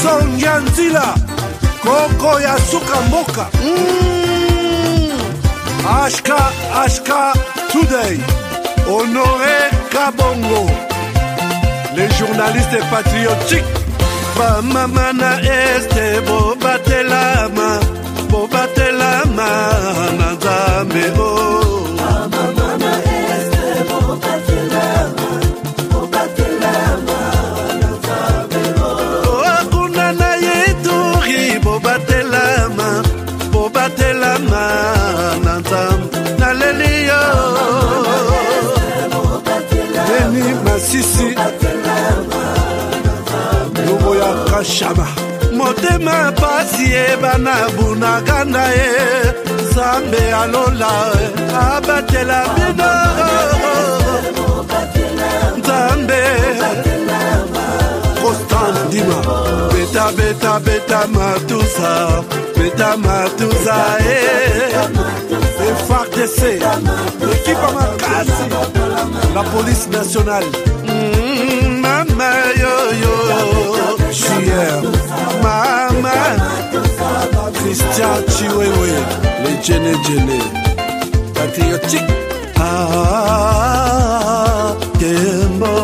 Songia Nzila Koko ya Suka Mboka HK Today Honoré Kabongo les journalistes patriotiques Bamamana este Bobatelama Nanzambe oh Bamamana este Bobatelama Nanzambe oh Akuna na yeturi Bobatelama Nanzambe Nalelio Deni Masisi Lobo ya Kashama Motema pasi ebana bunaganda e Zambe alola abatela bino Zambe Constant Dima Beta matusa FARDC l'équipe à Makasi la police nationale Mama yo JR Mama Christian Chiwewe les Djene patriotique Kembo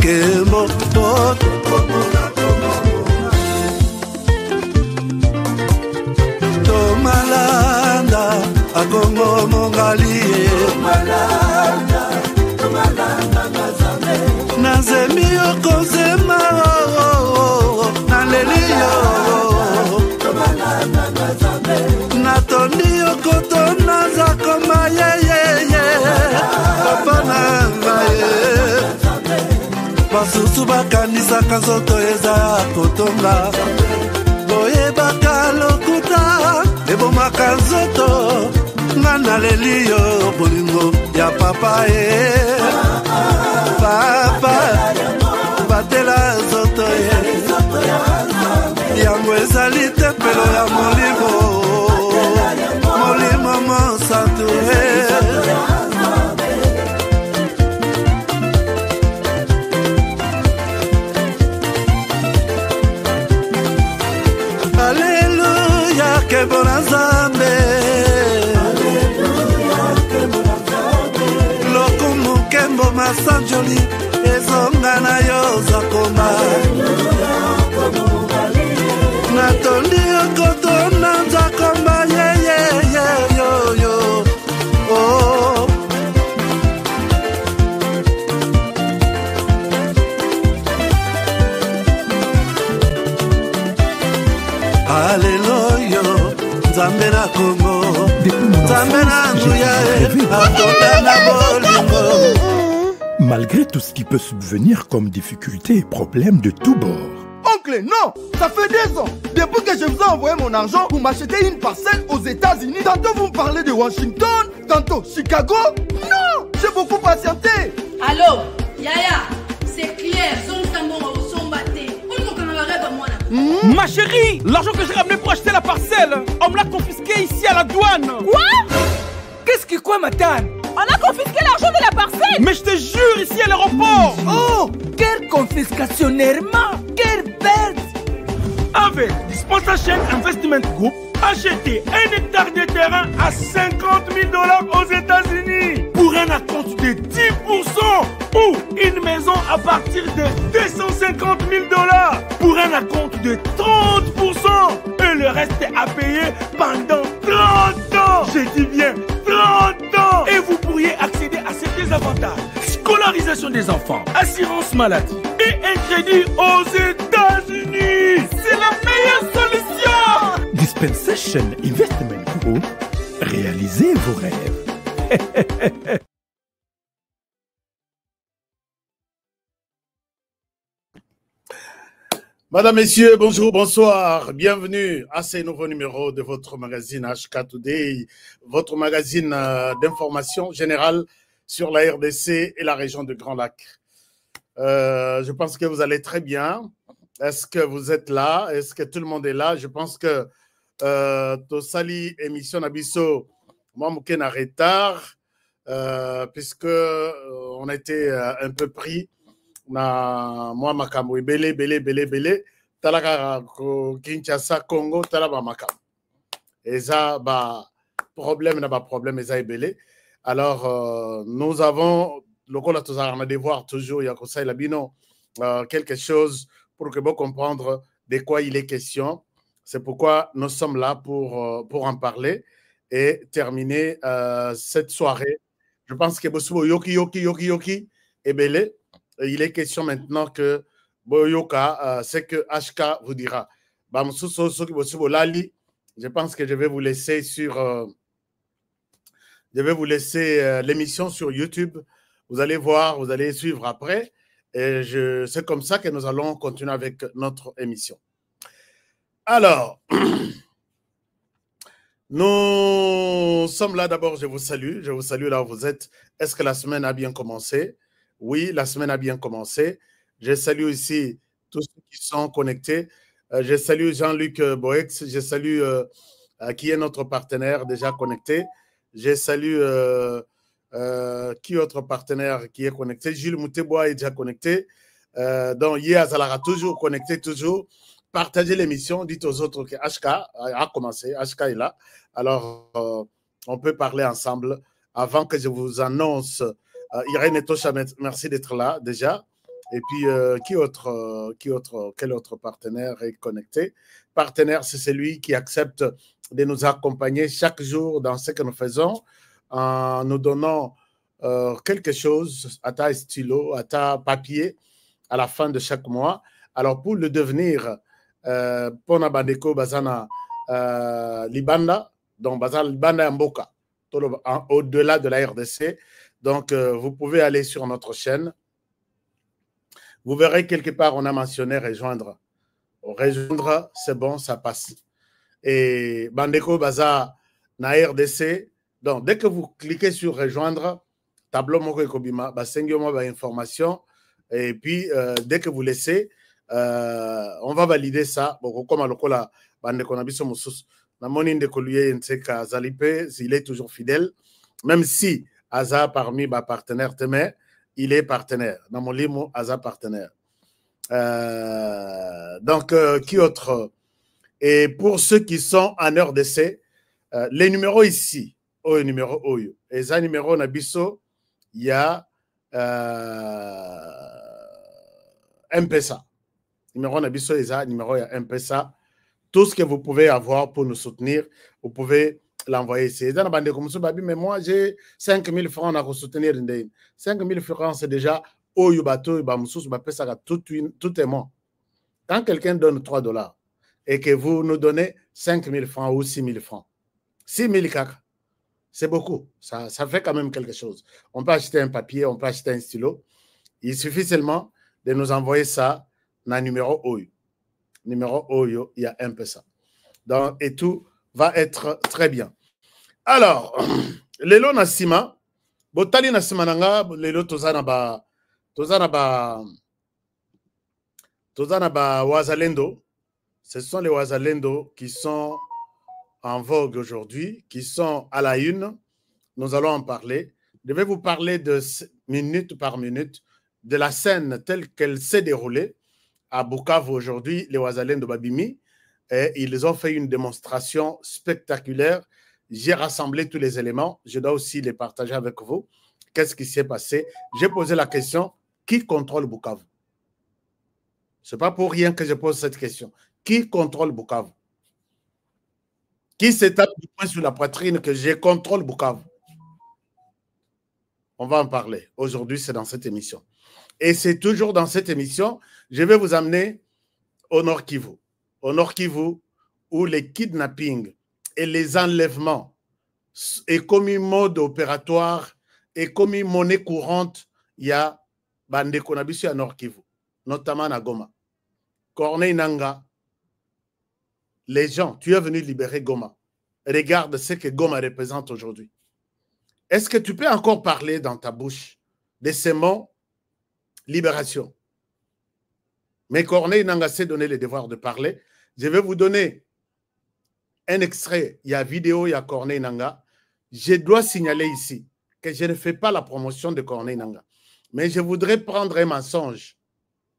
Kembo Tomalanda Akongo Mongali Nazemi okozema Nalelio Natondi okotona Zakoma Papa nangaye Basusu bakanisa kanzoto eza kotonga Boye bakalokuta Ebomaka nzoto Nalelio bolingo ya papa Papa batela zoto yango ezali tempelo ya molimo monsantu Alleluia kebona Nzambe lokumu kembo masanjoli ezonga na yo zakoma natondi okotona zakoma yo oh Alléluia Nzambe na Congo Nzambe na nguya atonda na bolingo. Malgré tout ce qui peut subvenir comme difficultés et problèmes de tous bords. Oncle, non, ça fait 2 ans. Depuis que je vous ai envoyé mon argent pour m'acheter une parcelle aux États-Unis, tantôt vous me parlez de Washington, tantôt Chicago. Non, j'ai beaucoup patienté. Allô, Yaya, c'est clair, Ma chérie, l'argent que j'ai ramené pour acheter la parcelle, on me l'a confisqué ici à la douane. Quoi? Qu'est-ce qui quoi, Matane? On a confisqué l'argent de la parcelle. Mais je te jure, ici à l'aéroport. Oh, quelle confiscationnairement, quelle bête. Avec Sponsorship Investment Group, achetez 1 hectare de terrain à 50 000 $ aux États-Unis pour un acompte de 10% ou une maison à partir de 250 000 $ pour un acompte de 30% et le reste à payer pendant 30 ans. Je dis bien 30 ans. Et vous pourriez accéder à ces deux avantages: scolarisation des enfants, assurance maladie et un crédit aux États-Unis. C'est la meilleure solution. Dispensation Investment Group, réalisez vos rêves. Madame, Messieurs, bonjour, bonsoir. Bienvenue à ce nouveau numéro de votre magazine HK Today, votre magazine d'information générale sur la RDC et la région de Grand Lac. Je pense que vous allez très bien. Est-ce que vous êtes là? Est-ce que tout le monde est là? Je pense que Tosali émission Nabiso, moi, Mouken a retard, puisque on était un peu pris na moi makambo belé talaka Kinshasa Congo talaba makambo eza ba problème na ba problème eza belé. Alors nous avons le col à devoir toujours il y a conseil la bino quelque chose pour que vous comprendre de quoi il est question. C'est pourquoi nous sommes là pour en parler et terminer cette soirée. Je pense que Yoki est belé. Il est question maintenant que Boyoka, c'est que HK vous dira. Je pense que je vais vous laisser sur l'émission sur YouTube. Vous allez voir, vous allez suivre après. Et c'est comme ça que nous allons continuer avec notre émission. Alors, nous sommes là d'abord, je vous salue là où vous êtes. Est-ce que la semaine a bien commencé? Oui, la semaine a bien commencé. Je salue ici tous ceux qui sont connectés. Je salue Jean-Luc Boex, je salue qui est notre partenaire déjà connecté. Je salue qui autre partenaire qui est connecté? Gilles Moutebois est déjà connecté. Donc, Yé Zalara toujours connecté, toujours. Partagez l'émission, dites aux autres que HK a commencé, HK est là. Alors, on peut parler ensemble. Avant que je vous annonce, Irène Etosha, merci d'être là déjà. Et puis, quel autre partenaire est connecté? Partenaire, c'est celui qui accepte de nous accompagner chaque jour dans ce que nous faisons, en nous donnant quelque chose à ta stylo, à ta papier, à la fin de chaque mois. Alors, pour le devenir, Pona Bandeko Bazana Libanda, donc Bazana Libanda Mboka, au-delà de la RDC. Donc, vous pouvez aller sur notre chaîne. Vous verrez quelque part, on a mentionné rejoindre. Rejoindre, c'est bon, ça passe. Et Bandeko Baza na RDC. Donc, dès que vous cliquez sur rejoindre, tableau Moko Ekobima, information. Et puis, dès que vous laissez, on va valider ça. Bon, comme à l'okola, Bandeko Nabiso Moussous, Namonine de Koluye Nseka Zalipe, il est toujours fidèle. Même si Aza parmi mes partenaires, il est partenaire. Dans mon limo, Aza partenaire. Donc, qui autre? Et pour ceux qui sont en RDC, les numéros ici, au numéro Oyo, et ça numéro Nabiso, il y a M-Pesa. Numéro Nabiso, et ça numéro il y a M-Pesa. Tout ce que vous pouvez avoir pour nous soutenir, vous pouvez l'envoyer ici. Mais moi, j'ai 5 000 francs à soutenir. 5 000 francs, c'est déjà tout est moi. Quand quelqu'un donne 3 $ et que vous nous donnez 5 000 francs ou 6 000 francs, 6 000 caca, c'est beaucoup. Ça fait quand même quelque chose. On peut acheter un papier, on peut acheter un stylo. Il suffit seulement de nous envoyer ça dans le numéro OYO. Numéro OYO, il y a un peu ça. Donc, et tout va être très bien. Alors, lelo nasima, botali nasima nanga, lelo tozana ba Wazalendo. Ce sont les Wazalendo qui sont en vogue aujourd'hui, qui sont à la une. Nous allons en parler. Je vais vous parler de minute par minute de la scène telle qu'elle s'est déroulée à Bukavu aujourd'hui, les Wazalendo Babimi. Et ils ont fait une démonstration spectaculaire. J'ai rassemblé tous les éléments. Je dois aussi les partager avec vous. Qu'est-ce qui s'est passé? J'ai posé la question, qui contrôle Bukavu? Ce n'est pas pour rien que je pose cette question. Qui contrôle Bukavu? Qui se tape du poing sur la poitrine que je contrôle Bukavu? On va en parler. Aujourd'hui, c'est dans cette émission. Et c'est toujours dans cette émission, je vais vous amener au Nord Kivu. Au Nord Kivu, où les kidnappings et les enlèvements est comme un mode opératoire et comme une monnaie courante, il y a Bande Konabisu à Nord Kivu, notamment à Goma. Corneille Nanga, les gens, tu es venu libérer Goma. Regarde ce que Goma représente aujourd'hui. Est-ce que tu peux encore parler dans ta bouche de ces mots libération? Mais Corneille Nanga s'est donné le devoir de parler. Je vais vous donner un extrait. Il y a vidéo, il y a Corneille Nanga. Je dois signaler ici que je ne fais pas la promotion de Corneille Nanga. Mais je voudrais prendre un mensonge,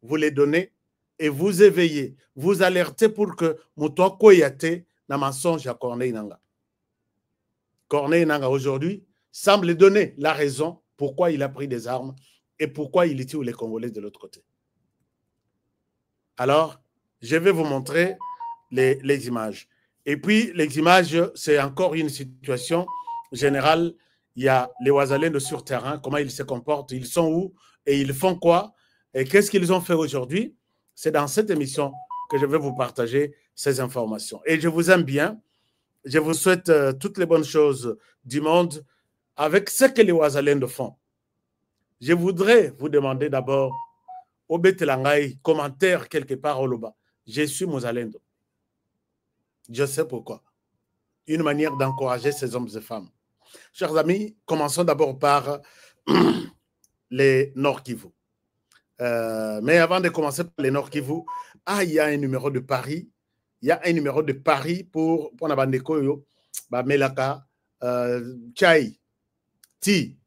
vous les donner et vous éveiller, vous alerter pour que Moutoua Koyate na mensonge à Corneille Nanga. Corneille Nanga aujourd'hui semble donner la raison pourquoi il a pris des armes et pourquoi il tue les Congolais de l'autre côté. Alors, je vais vous montrer les images. Et puis, les images, c'est encore une situation générale. Il y a les Ouazalènes sur terrain, comment ils se comportent, ils sont où et ils font quoi et qu'est-ce qu'ils ont fait aujourd'hui. C'est dans cette émission que je vais vous partager ces informations. Et je vous aime bien. Je vous souhaite toutes les bonnes choses du monde avec ce que les Ouazalènes font. Je voudrais vous demander d'abord, au Betelangaï, commentaire quelque part au Loba. Je suis Mouzalendo. Je sais pourquoi. Une manière d'encourager ces hommes et femmes. Chers amis, commençons d'abord par les Nord Kivu. Mais avant de commencer par les Nord Kivu, il y a un numéro de Paris. Il y a un numéro de Paris pour Nabandeko, Melaka, Chai, Ti,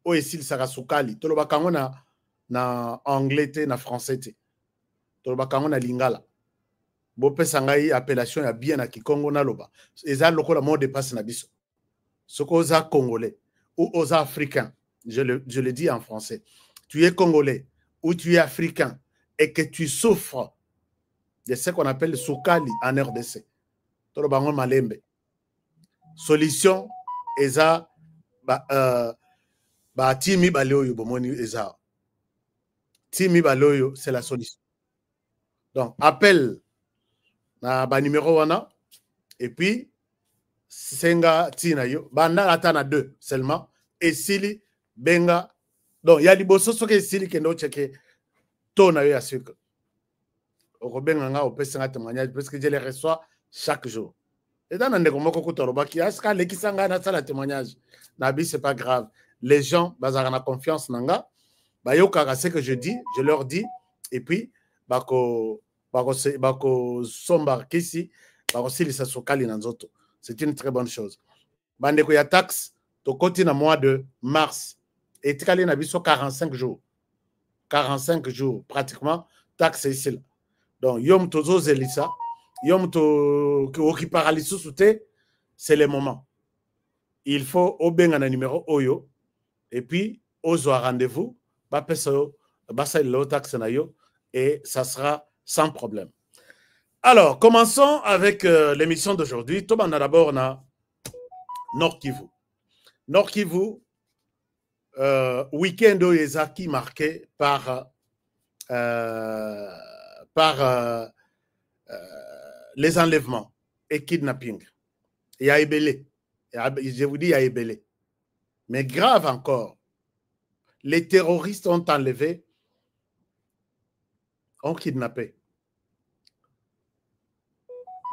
Oesil Sarasukali, Tolobakango na anglais, na français. Tolobakango na lingala. Bopé sangai appellation ya bien na Kikongo na loba. Eza lokola mot de passe na biso. Soko oza congolais ou oza africain, je le dis en français. Tu es congolais ou tu es africain et que tu souffres de ce qu'on appelle le soukali en RDC. Tolobango malembe. Solution eza timi baloyo bomoni eza. Timi baloyo c'est la solution. Donc appel na ba numéro wana et puis senga tina yo banda atana 2 seulement et sili benga donc ya liboso soke sili kendo cheke tona yo ya sucre oko benga nga opesa témoignage parce que je les reçois chaque jour et dans ndeko moko kutoroba ki aska lekisanga na sala témoignage na bi c'est pas grave, les gens bazara na confiance nanga bayoka ce que je dis, je leur dis et puis bako somba kisi bakosilisa sokali na nzoto. C'est une très bonne chose. Bandeko ya taxe to koti na mois de mars et tikali na biso 45 jours. 45 jours pratiquement taxe ici là. Donc yom tozo zelisa, yom to ki paralysis souté, c'est le moment. Il faut obenga na numéro oyo et puis ozo rendez-vous ba peso ba sa lo taxe na yo et ça sera sans problème. Alors, commençons avec l'émission d'aujourd'hui. Tout d'abord, on a Nord Kivu. Nord Kivu, week-end qui marqué par les enlèvements et kidnapping. Il y a Ebélé. Je vous dis, il y a Ebélé. Mais grave encore, les terroristes ont enlevé, ont kidnappé.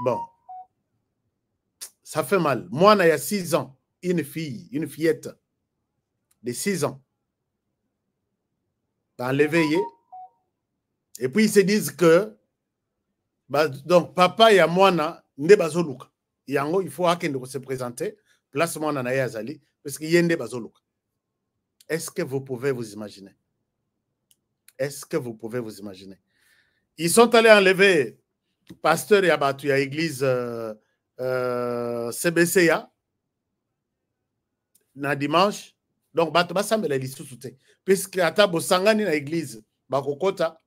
Bon, ça fait mal. Moi, il y a 6 ans, une fillette de 6 ans, dans l'éveillé. Et puis, ils se disent que, donc, papa et moi, il faut se présenter, place moi, parce qu'il y a un bazoluka. Est-ce que vous pouvez vous imaginer? Est-ce que vous pouvez vous imaginer? Ils sont allés enlever pasteur Yabatu à l'église CBCA na dimanche. Donc, bato basambela lisusu te. Puisque ata bosangani na l'église, bakokota,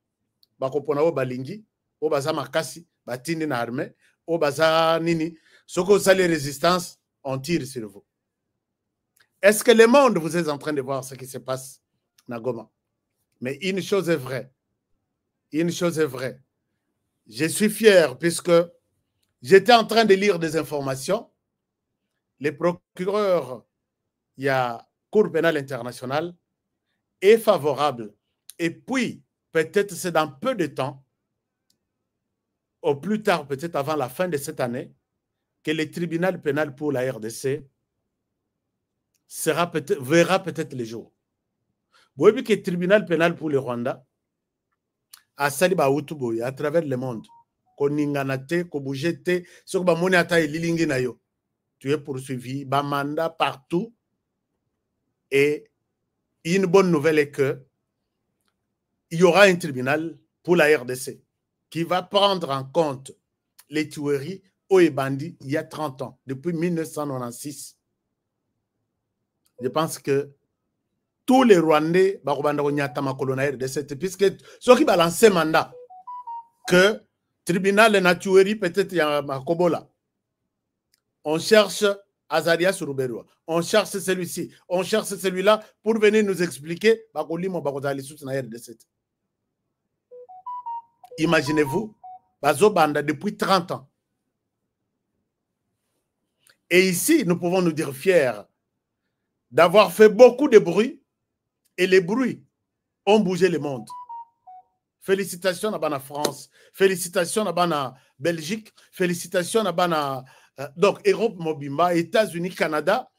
bakopona o balingi, o baza makasi, batindi na armée, o baza nini, soko sali résistance, on tire sur vous. Est-ce que le monde, vous êtes en train de voir ce qui se passe na Goma? Mais une chose est vraie. Une chose est vraie. Je suis fier puisque j'étais en train de lire des informations. Le procureur, il y a Cour pénale internationale, est favorable. Et puis, peut-être c'est dans peu de temps, au plus tard, peut-être avant la fin de cette année, que le tribunal pénal pour la RDC verra peut-être les jours. Vous voyez que le tribunal pénal pour le Rwanda, à Saliba Utuboy, à travers le monde, Koninganate, Koboujete, sur Bamonata et Lilinginayo, tu es poursuivi, Bamanda partout. Et une bonne nouvelle est que il y aura un tribunal pour la RDC qui va prendre en compte les tueries au Ebandi il y a 30 ans, depuis 1996. Je pense que tous les Rwandais, puisque ceux qui balancent un mandat, que tribunal de la tuerie, peut-être il y a Makobola. On cherche Azaria Suruberwa, on cherche celui-ci, on cherche celui-là pour venir nous expliquer. Imaginez-vous, Bazobanda depuis 30 ans. Et ici, nous pouvons nous dire fiers d'avoir fait beaucoup de bruit et les bruits ont bougé le monde. Félicitations à la France, félicitations à la Belgique, félicitations à la donc Europe Mobimba, États-Unis, Canada,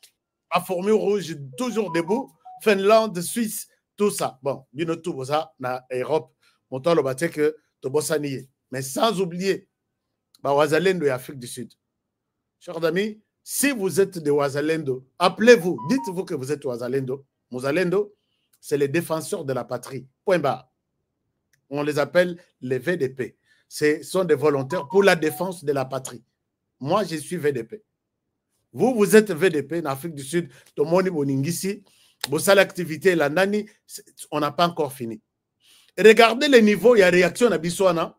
a formé au rouge toujours debout, Finlande, Suisse, tout ça. Bon, bien tout ça, na Europe, on t'a le que to bossanier. Mais sans oublier, Wazalendo et Afrique du Sud. Chers amis, si vous êtes de Wazalendo, appelez-vous, dites-vous que vous êtes Wazalendo. Wazalendo, c'est les défenseurs de la patrie. Point barre. On les appelle les VDP. Ce sont des volontaires pour la défense de la patrie. Moi, je suis VDP. Vous, vous êtes VDP en Afrique du Sud. Tomoni Boningisi, vous avez l'activité, la nani, on n'a pas encore fini. Regardez les niveaux, il y a réaction à Bissouana.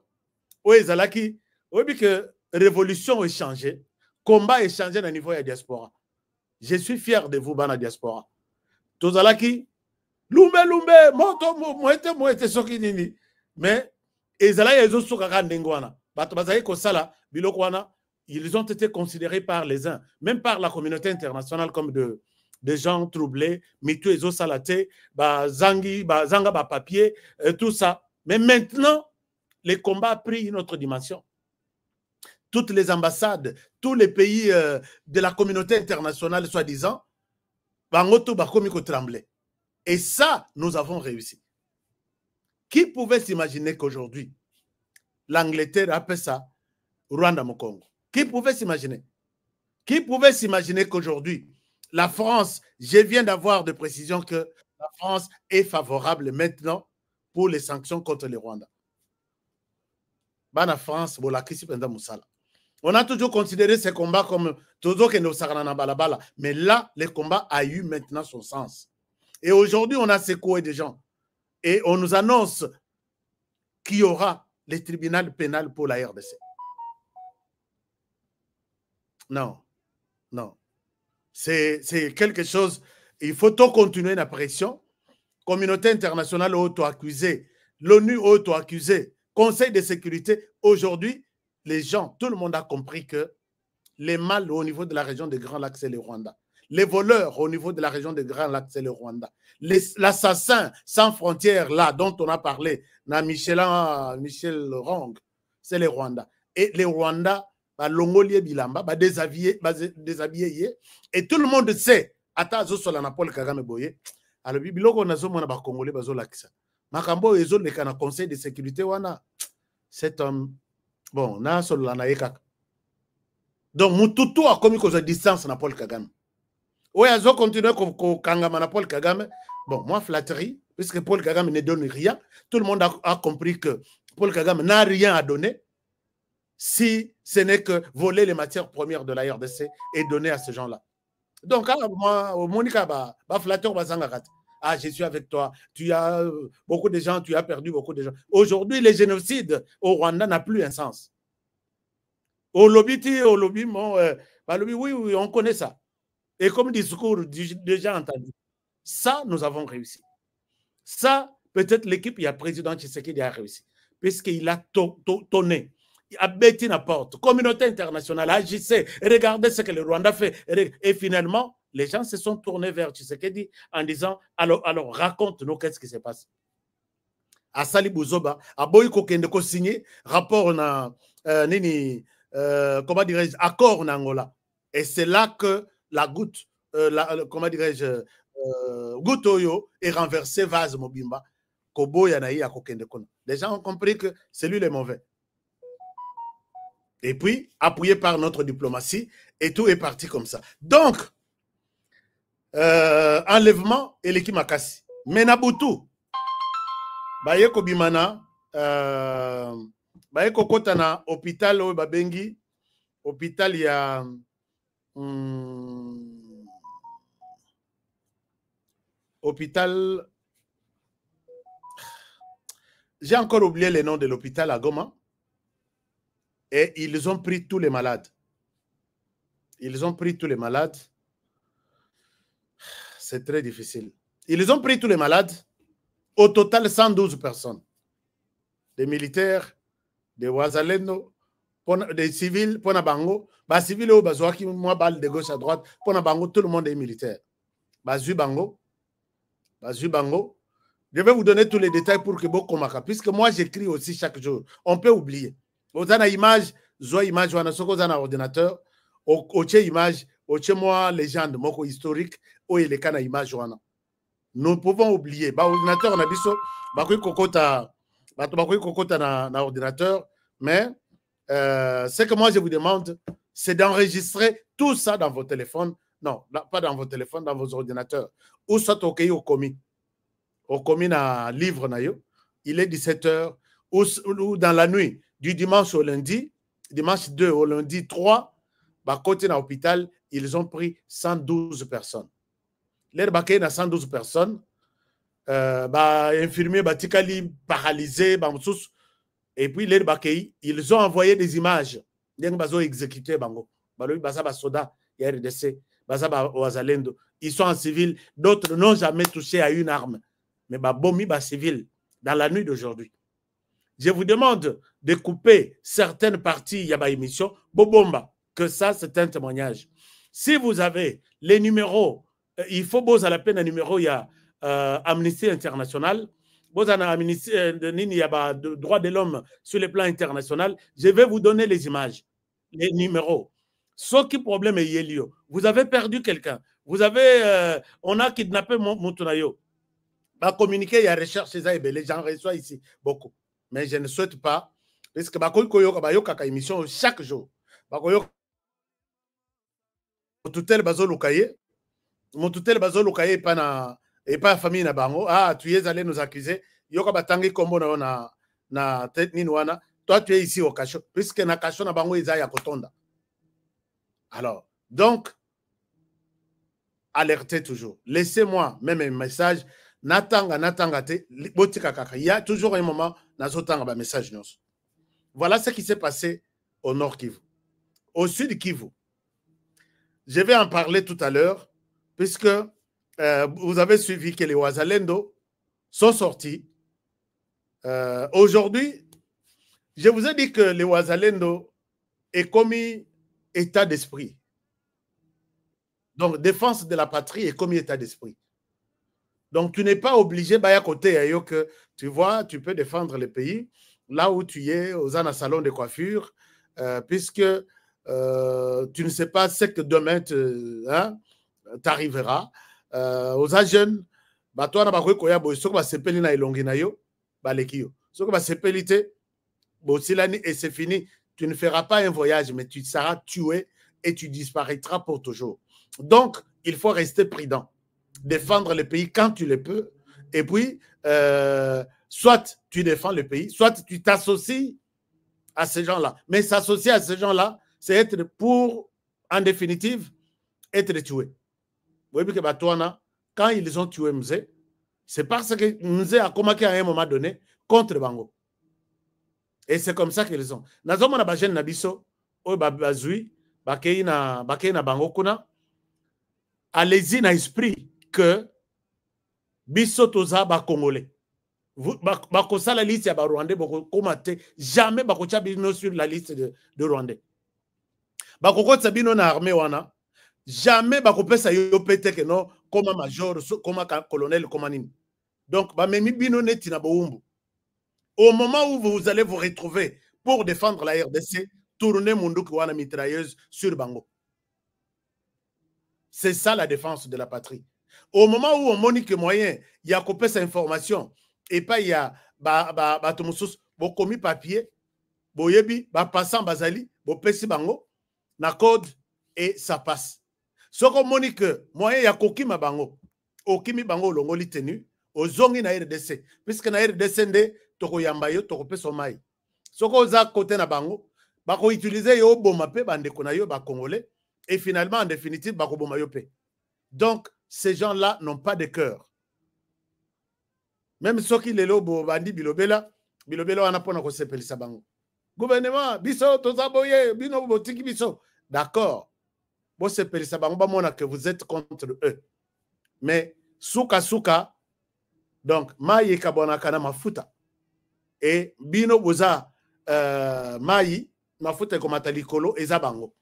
Oui, Zalaki, oui, que révolution est changée. Combat est changé au niveau de la diaspora. Je suis fier de vous, dans la diaspora. Tozalaki, Lumbe, moto, moete, soki nini. Mais, ils ont été considérés par les uns, même par la communauté internationale, comme des gens troublés, mitou ezo salaté, zanga papier, tout ça. Mais maintenant, les combats ont pris une autre dimension. Toutes les ambassades, tous les pays de la communauté internationale, soi-disant, bangoto bakomiko tremblé. Et ça, nous avons réussi. Qui pouvait s'imaginer qu'aujourd'hui, l'Angleterre appelle ça Rwanda Mokongo? Qui pouvait s'imaginer? Qui pouvait s'imaginer qu'aujourd'hui, la France, je viens d'avoir de précision que la France est favorable maintenant pour les sanctions contre le Rwanda. Bana France, on a toujours considéré ces combats comme toujours que nous balabala, mais là, le combat a eu maintenant son sens. Et aujourd'hui, on a secoué des gens. Et on nous annonce qu'il y aura le tribunal pénal pour la RDC. Non, non. C'est quelque chose, il faut tout continuer la pression. Communauté internationale auto-accusée, l'ONU auto-accusée, Conseil de sécurité. Aujourd'hui, les gens, tout le monde a compris que les mal au niveau de la région des Grands Lacs, c'est le Rwanda. Les voleurs au niveau de la région des Grands Lacs, c'est le Rwanda. L'assassin sans frontières, là, dont on a parlé, Michel Rong, c'est le Rwanda. Et les Rwandais, Longolier Bilamba, déshabillé, et tout le monde sait, Atazo Solana Paul Kagame Boye, alors Biloko Nazo Mona Congolais Bazo Laksa. Makambo Ezo le Kana Conseil de sécurité, wana, cet homme, bon, na Solana Ekak. Donc, Mututu a commis cause de distance na Paul Kagame. Oui, ils ont continué à Paul Kagame. Bon, moi, flatterie, puisque Paul Kagame ne donne rien. Tout le monde a compris que Paul Kagame n'a rien à donner si ce n'est que voler les matières premières de la RDC et donner à ces gens-là. Donc, moi, Monica, flatteur, ah, je suis avec toi. Tu as beaucoup de gens, tu as perdu beaucoup de gens. Aujourd'hui, les génocides au Rwanda n'ont plus un sens. Au lobby, oui, on connaît ça. Et comme discours déjà entendu, ça, nous avons réussi. Ça, peut-être l'équipe, il y a le président Tshisekedi a réussi. Puisqu'il a tonné. Il a bêti la porte. Communauté internationale, agissez. Regardez ce que le Rwanda fait. Et finalement, les gens se sont tournés vers Tshisekedi en disant, alors raconte-nous qu'est-ce qui se passe. À Sali Bouzoba, à Boyko Kendeko signé, rapport na, comment dirais-je, accord en Angola. Et c'est là que la goutte, comment dirais-je, goutte Oyo est renversée vase Mobimba. Kobo Yanaï à Kokendekona. Les gens ont compris que c'est lui le mauvais. Et puis, appuyé par notre diplomatie, et tout est parti comme ça. Donc, enlèvement et l'équipe Makassi. Menabutu, baye ko bimana baye ko kotana hôpital o babengi hôpital ya hôpital, j'ai encore oublié le nom de l'hôpital à Goma, et ils ont pris tous les malades. Ils ont pris tous les malades. C'est très difficile. Ils ont pris tous les malades. Au total, 112 personnes. Des militaires, des Wazalendo, des civils, pour Bango. Bah, civils, moi, balle de gauche à droite. Pour Bango, tout le monde est militaire. Bazu Bango. Bazu Bango. Je vais vous donner tous les détails pour que vous compreniez. Puisque moi, j'écris aussi chaque jour. On peut oublier. Vous avez une image, vous avez une image, vous avez un ordinateur, vous avez une image, vous avez moi, légende, moi, historique, où il est une image. Nous pouvons oublier. L'ordinateur, on a dit ça, na ordinateur, mais ce que moi, je vous demande, c'est d'enregistrer tout ça dans vos téléphones. Non, pas dans vos téléphones, dans vos ordinateurs. Ou soit au commis. Au commis na livre na yo, il est 17h, ou dans la nuit, du dimanche au lundi, dimanche 2 au lundi 3, bah, côté dans l'hôpital, ils ont pris 112 personnes. Les baké na 112 personnes, bah, infirmiers, bah, tikali, paralysés, bah, et puis les baké, ils ont envoyé des images, ils ont exécuté, bango, bah, lui, bah, ça, bah, soda, il y a RDC, bah, ça, bah, Wazalendo, ils sont en civil, d'autres n'ont jamais touché à une arme. Mais bah, bomi bah, civil dans la nuit d'aujourd'hui. Je vous demande de couper certaines parties de ma émission. Bobomba, que ça, c'est un témoignage. Si vous avez les numéros, il faut vous à la peine un numéro, il y a Amnesty International, vous avez Amnesty de droits de l'homme sur le plan international. Je vais vous donner les images, les numéros. Ce qui problème est lié. Vous avez perdu quelqu'un. Vous avez, on a kidnappé Moutunayo. Va communiquer, il y a recherche, les gens reçoivent ici beaucoup. Mais je ne souhaite pas, parce que je émission chaque jour. Mon tutelle bazo lukaye et pas la famille na bango. Ah, tu es allé nous accuser. Yoka batangi kombo na tête ni wana. Toi tu es ici au cachot, puisque na cachot na bango izaya kotonda. Alors, donc alertez toujours. Laissez-moi même un message. Natanga te botika kaka. Il y a toujours un moment nazotanga ba message nyonso. Voilà ce qui s'est passé au nord Kivu. Au sud Kivu, je vais en parler tout à l'heure, puisque vous avez suivi que les Wazalendo sont sortis. Aujourd'hui, je vous ai dit que les Wazalendo est commis état d'esprit. Donc, défense de la patrie est commis état d'esprit. Donc, tu n'es pas obligé, à côté, que tu vois, tu peux défendre le pays là où tu es, aux salons de coiffure, puisque tu ne sais pas ce que demain t'arrivera. Aux jeunes, toi, na bakoy koya boy, soko ba sepeli na elongi na yo, ba lekio. Soko ba sepelite, bosilani et c'est fini. Tu ne feras pas un voyage, mais tu seras tué et tu disparaîtras pour toujours. Donc, il faut rester prudent. Défendre le pays quand tu le peux, et puis soit tu défends le pays, soit tu t'associes à ces gens-là. Mais s'associer à ces gens-là, c'est être pour, en définitive, être tué. Vous voyez que Batouana, quand ils ont tué Mzé, c'est parce que Mzé a combattu à un moment donné contre Bango. Et c'est comme ça qu'ils ont. Nazoma na bajen nabiso, o bazui, bakei na Bango kuna, allez-y na esprit que biso toza ba congolais. Bakosa la liste ya ba rwandais bako komate jamais bakocha bino sur la liste de rwandais. Bakoko sabino na armée wana jamais bakopesa yo pete que non comme major comme colonel comme nini. Donc ba memi bino neti na boumbu. Au moment où vous allez vous retrouver pour défendre la RDC, tournez munduki wana mitrailleuse sur Bango. C'est ça la défense de la patrie. Au moment où on monique moyen, il y a coupé sa information et pas il y a bo commis papier, bo yebi, ba passant bazali, bo pesi bango, na code et ça passe. Ce qu'on monique moyen il y a kokima bango, okimi bango longoli tenu, ozongi na RDC puisque na RDC nde tokoyamba yo tokopesa mai soko oza côté na bango bako utiliser yo boma pe bandeko na yo ba congolais et finalement en définitive bako boma yo pe. Donc ces gens-là n'ont pas de cœur. Même ceux qui les lobo bandi bilobela wana pona ko sepelisa bango. Gouvernement biso tozaboye bino botiki biso. D'accord. Bo sepelisa bango ba mona que vous êtes contre eux. Mais suka donc mayi kabona kana mafuta et bino boza mayi mafuta komata likolo eza bango.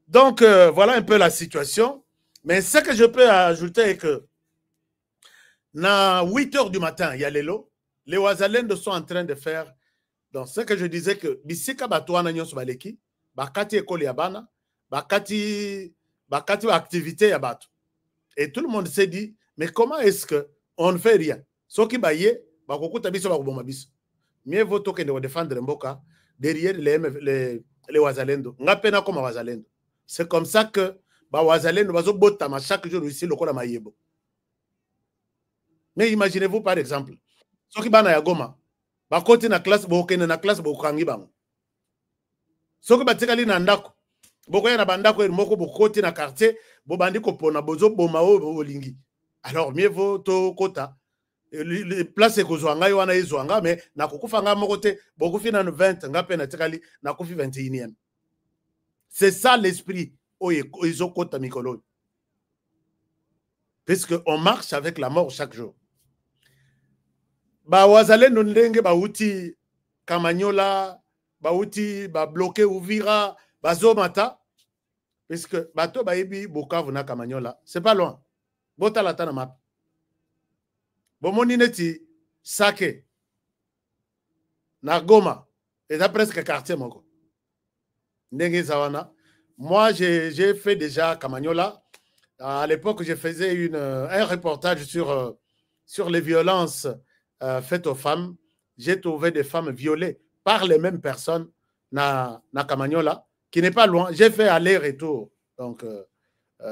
Donc voilà un peu la situation. Mais ce que je peux ajouter est que na 8 heures du matin, il y a les Wazalendo sont en train de faire. Donc ce que je disais que bisika batwana nyonso baleki bakati ekole ya bana bakati activité ya bato. Et tout le monde s'est dit mais comment est-ce que on ne fait rien? Soki baye bakokuta biso bakoboma biso. Mieux vaut que de défendre mboka derrière les Wazalendo. Ngapena comme Wazalendo. C'est comme ça que Wazalendo bazo botama chaque jour ici lokola mayebo. Mais imaginez-vous par exemple, soki bana ya Goma bakoti na classe bokene na classe bokangi bango. Soki batikali na ndako bokoya na bandako moko bokoti na quartier bobandi kopona bozo boma o olingi. Alors mieux vaut to kota les places ekozwanga yo wana ezwanga mais na kokufanga moko te bokufi na 20 ngape na tikali na kufi 21e. C'est ça l'esprit oizokota mikolo. Puisque on marche avec la mort chaque jour. Ba Wazalendo ndenge bauti Kamanyola, bauti ba bloqué Uvira, bazomata puisque bato baebi Bukavu na Kamanyola, c'est pas loin. Bota la tana map. Bomoni neti Sake na Goma, et ça presque quartier moko. Ndenge zawana. Moi j'ai fait déjà Kamanyola. À l'époque, je faisais un reportage sur les violences faites aux femmes. J'ai trouvé des femmes violées par les mêmes personnes na Kamanyola, qui n'est pas loin. J'ai fait aller-retour. Donc,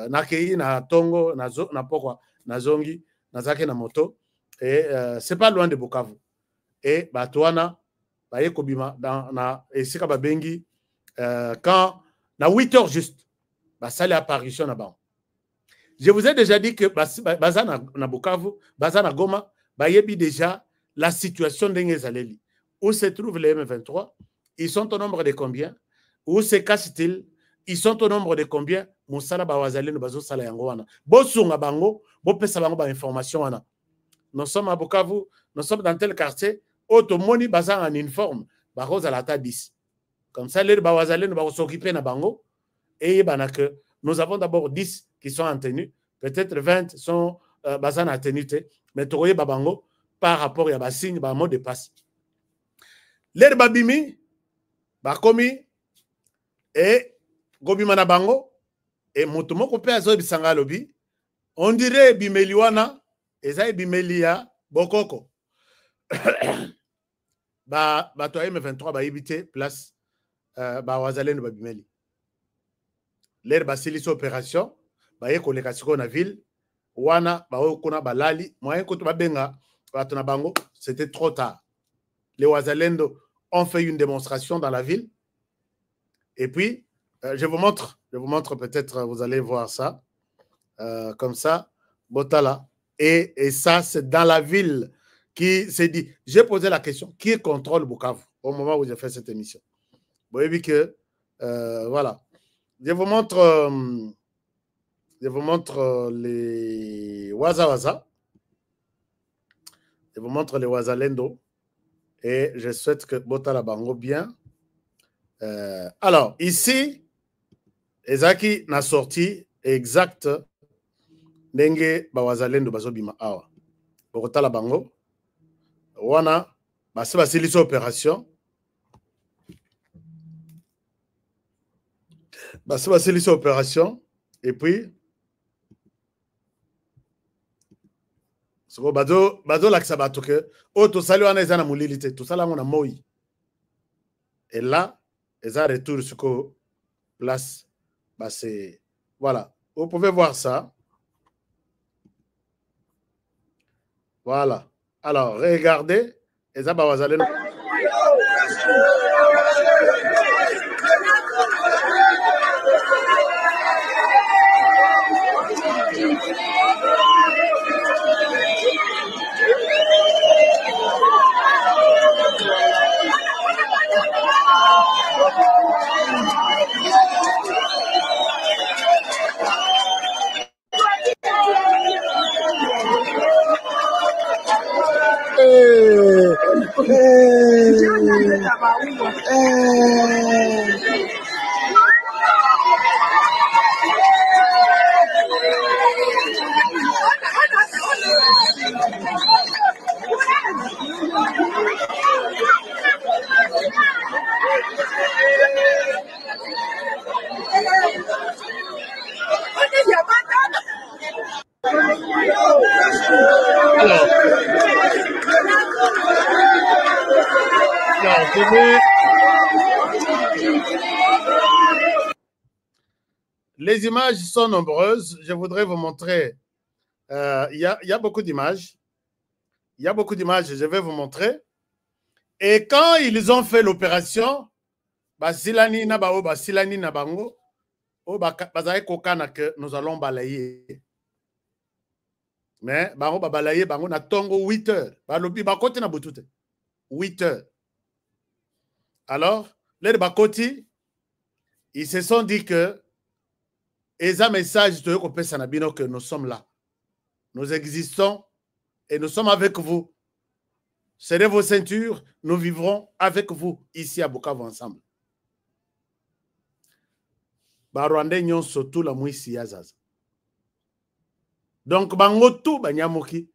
Nakei, na Tongo, na Pokwa, na Zongi, na Zake, na Moto. Et c'est pas loin de Bukavu. Et Batouana, Bayekobima, na Esika Babengi, quand, na 8 heures juste, ça l'apparition là-bas. Je vous ai déjà dit que Baza na Bukavu, Baza na Goma, Bayebi déjà la situation d'Engezaleli. Où se trouvent les M23? Ils sont au nombre de combien? Où se cachent-ils? Ils sont au nombre de combien? Moussala Bawazali, Bazo Sala Yangoana. Bosunga Bango, Bopesa Bango ba information. Nous sommes à Bukavu, nous sommes dans tel quartier, Otomoni Baza en uniforme, Barosa Lata 10. Comme ça, les Bawazali vont s'occuper de Bango. Et que nous avons d'abord 10 qui sont en tenue, peut-être 20 sont basés en tenue, mais tu vois, Babango, par rapport à Bassigne, un mot de passe. L'air Babimi, Bakomi, et Gobimana Bango, et Motomoko Péazo Bisanga Lobi, on dirait Bimeliwana, et ça est Bimelia Bokoko. Toi M23, va éviter place, Wazalen Babimeli. L'air Basilis opération, baye koleka siko na ville, wana bawe kuna balali, moyen koto babenga, batona bango, c'était trop tard. Les Wazalendo ont fait une démonstration dans la ville. Et puis, je vous montre peut-être, vous allez voir ça, comme ça, Botala. Et ça, c'est dans la ville qui s'est dit, j'ai posé la question, qui contrôle Bukavu au moment où j'ai fait cette émission. Vous voyez que, voilà. Je vous montre les Waza. Je vous montre les Wazalendo. Et je souhaite que Botala Bango bien. Alors, ici, Ezaki n'a sorti exact Nenge Bawazalendo Bazobima Awa. Botala Bango. Wana, c'est l'issue opération. C'est l'issue opération. Et puis, Bazo l'aksabato que, oh, tout ça, on est en mobilité, tout ça, on a moi. Et là, ils ont retour sur place. Voilà. Vous pouvez voir ça. Voilà. Alors, regardez. Et ça, vous allez... Les images sont nombreuses. Je voudrais vous montrer. Il y a beaucoup d'images. Il y a beaucoup d'images. Je vais vous montrer. Et quand ils ont fait l'opération, Basilani Nabao, Basilani Nabango, nous allons balayer. Mais bango balayer, bango na tongo 8 heures. Balobi bakoti na butute. 8 heures. Alors, les bakoti, ils se sont dit que et un message que nous sommes là. Nous existons et nous sommes avec vous. Serrez vos ceintures, nous vivrons avec vous ici à Bukavu ensemble. Barwandais nyon surtout la mouissi yazaza. Donc, bangotu banyamoki,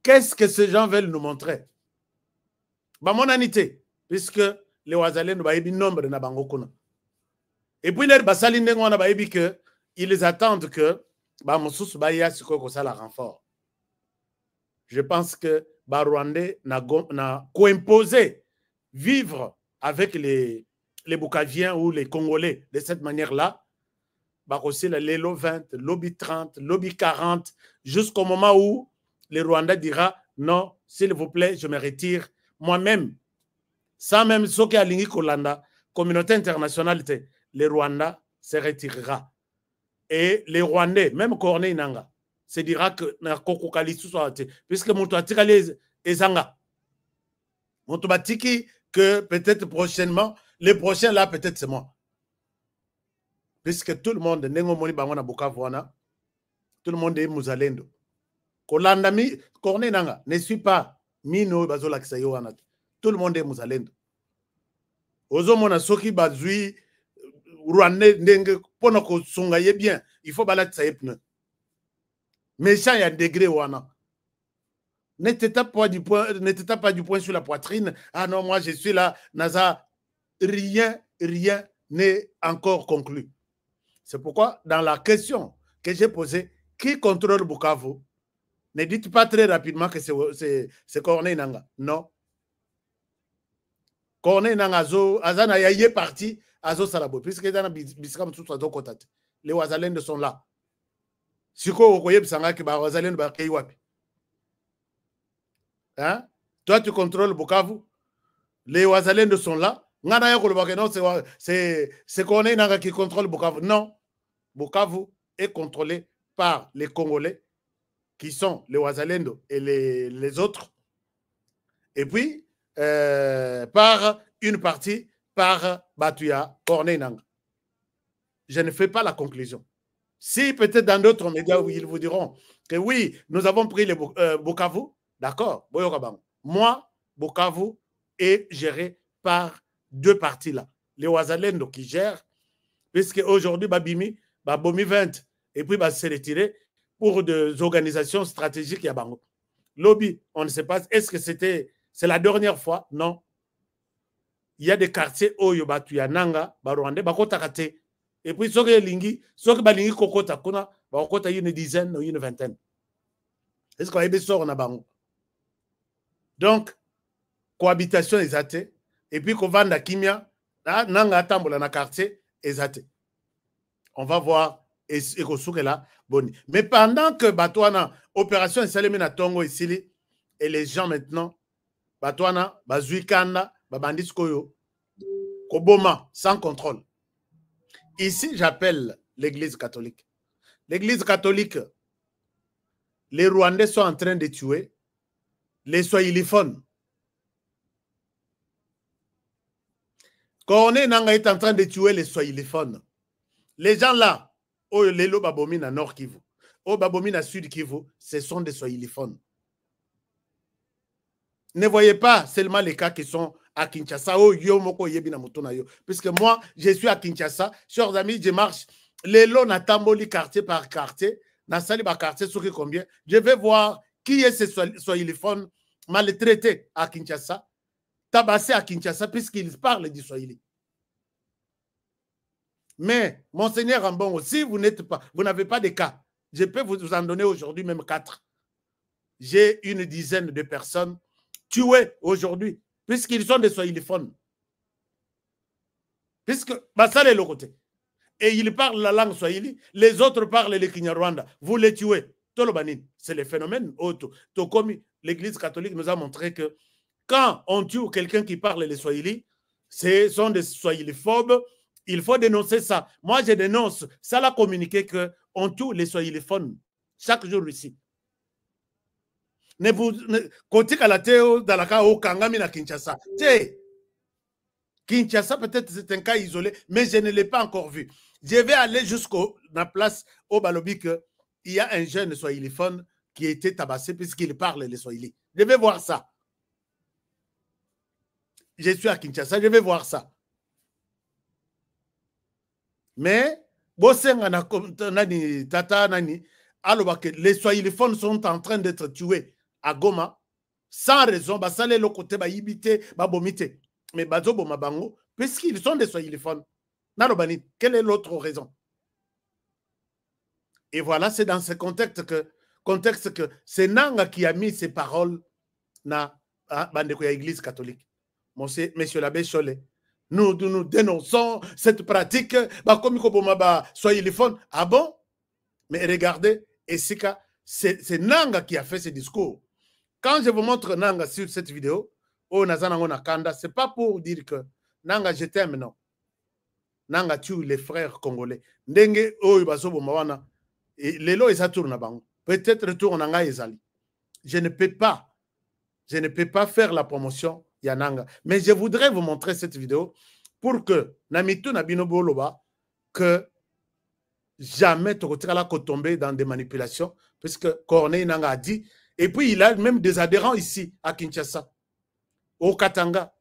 qu'est-ce que ces gens veulent nous montrer? Bamonanité, puisque les Ouazalais nous baïbi nombre na bangokuna. Et puis les basali n'engwana baïbi que ils attendent que Bamoussous Baya Siko la renfort. Je pense que Barwandais n'a co-imposé vivre avec les Bukaviens ou les Congolais de cette manière-là. Aussi les lots 20, lobby 30, lobby 40, jusqu'au moment où les Rwandais dira non, s'il vous plaît, je me retire moi-même. Sans même ce qui a ligné Kolanda, communauté internationale, les Rwandais se retirera. Et les Rwandais, même Corneille Nanga, se dira que puisque Moutouatika les Ezanga. Moutoubatiki, que peut-être prochainement, les prochains là, peut-être c'est moi. Puisque tout le monde, tout le monde est Mouzalendo. Kolandami, Corneille Nanga, ne suis pas Mino Bazola Kisayoana. Tout le monde est Mouzalendo. Ozo Mona Soki Bazui. Rwandais ndenge pona ko songaye bien il faut balatsa sa epne méchant y a degré wana ne t'étape pas du point sur la poitrine. Ah non, moi je suis là Naza, rien n'est encore conclu. C'est pourquoi dans la question que j'ai posée, qui contrôle Bukavu, ne dites pas très rapidement que c'est Corneille Nanga. Non, Corneille Nanga azana yaye parti Azo Salabo, puisque les Ouazalènes sont là. Hein? Toi, tu contrôles Bukavu. Les Ouazalènes sont là. C'est Corneille Nanga qui contrôle Bukavu. Non. Bukavu est contrôlé par les Congolais, qui sont les Ouazalènes et les autres. Et puis, par une partie par Batuya, Corneille Nanga. Je ne fais pas la conclusion. Si peut-être dans d'autres médias où ils vous diront que oui, nous avons pris les Bukavu, d'accord, moi, Bukavu est géré par deux parties là. Les Ouazalendo qui gèrent, puisque aujourd'hui, Babimi, Babomi 20, et puis se retirer pour des organisations stratégiques à Bango. Lobby, on ne sait pas, est-ce que c'est la dernière fois? Non. Il y a des quartiers où il y a Nanga, Barwande, Bakotakate. Et puis, ceux qui balingi kokota, bakota une dizaine ou une vingtaine. Est-ce qu'on a des sorts na bango? Donc, cohabitation exate. Et puis, qu'on vende à Kimia, Nanga tambola na quartier exate. On va voir et là, boni. Mais pendant que Batouana, opération Salemina Tongo ici, Et les gens maintenant, Batouana, Bazuikanda, Babandiskoyo, Koboma, sans contrôle. Ici, j'appelle l'Église catholique. L'Église catholique, les Rwandais sont en train de tuer les Swahiliphones. Corneille Nanga est en train de tuer les Swahiliphones. Les gens là, oh, les Babomina Nord Kivu, oh, Babomina Sud Kivu, ce sont des Swahiliphones. Ne voyez pas seulement les cas qui sont à Kinshasa, oh, yo, moko, yebina, motona, yo. Puisque moi, je suis à Kinshasa, chers amis, je marche, les lots n'attamboli quartier par quartier, n'a sali par quartier, sur combien, je vais voir qui est ce Swahiliphone maltraité à Kinshasa, tabassé à Kinshasa, puisqu'ils parlent du Swahili. Mais, Monseigneur Ambongo, si vous n'avez pas de cas, je peux vous en donner aujourd'hui même 4. J'ai une dizaine de personnes tuées aujourd'hui, puisqu'ils sont des Swahiliphones. Puisque, ça est le côté. Et ils parlent la langue Swahili, les autres parlent le Kinyarwanda. Vous les tuez. C'est le phénomène. L'Église catholique nous a montré que quand on tue quelqu'un qui parle le Swahili, ce sont des Swahiliphobes. Il faut dénoncer ça. Moi, je dénonce. Ça l'a communiqué qu'on tue les Swahiliphones chaque jour ici. Kinshasa, peut-être c'est un cas isolé, mais je ne l'ai pas encore vu. Je vais aller jusqu'à la place au Balobi qu'il y a un jeune Swahiliphone qui a été tabassé puisqu'il parle le Swahili. Je vais voir ça. Je suis à Kinshasa, je vais voir ça. Mais, les Swahiliphones sont en train d'être tués à Goma sans raison. Mais puisqu'ils sont des Swahiliphones, quelle est l'autre raison? Et voilà, c'est dans ce contexte que c'est Nanga qui a mis ces paroles dans l'Église catholique. Monsieur l'abbé Cholet, nous dénonçons cette pratique, Swahiliphone. Ah bon? Mais regardez, c'est Nanga qui a fait ce discours. Quand je vous montre Nanga sur cette vidéo, c'est pas pour dire que Nanga, je t'aime, non. Nanga tue les frères congolais. Ndenge oyo basobo mawana. Lelo esa tourna bango. Peut-être retour nanga ezali. Je ne peux pas faire la promotion ya Nanga. Mais je voudrais vous montrer cette vidéo pour que Namitu Nabino Boloba que jamais Tokotikala tomber dans des manipulations, puisque Corneille Nanga a dit, et puis il a même des adhérents ici à Kinshasa, au Katanga.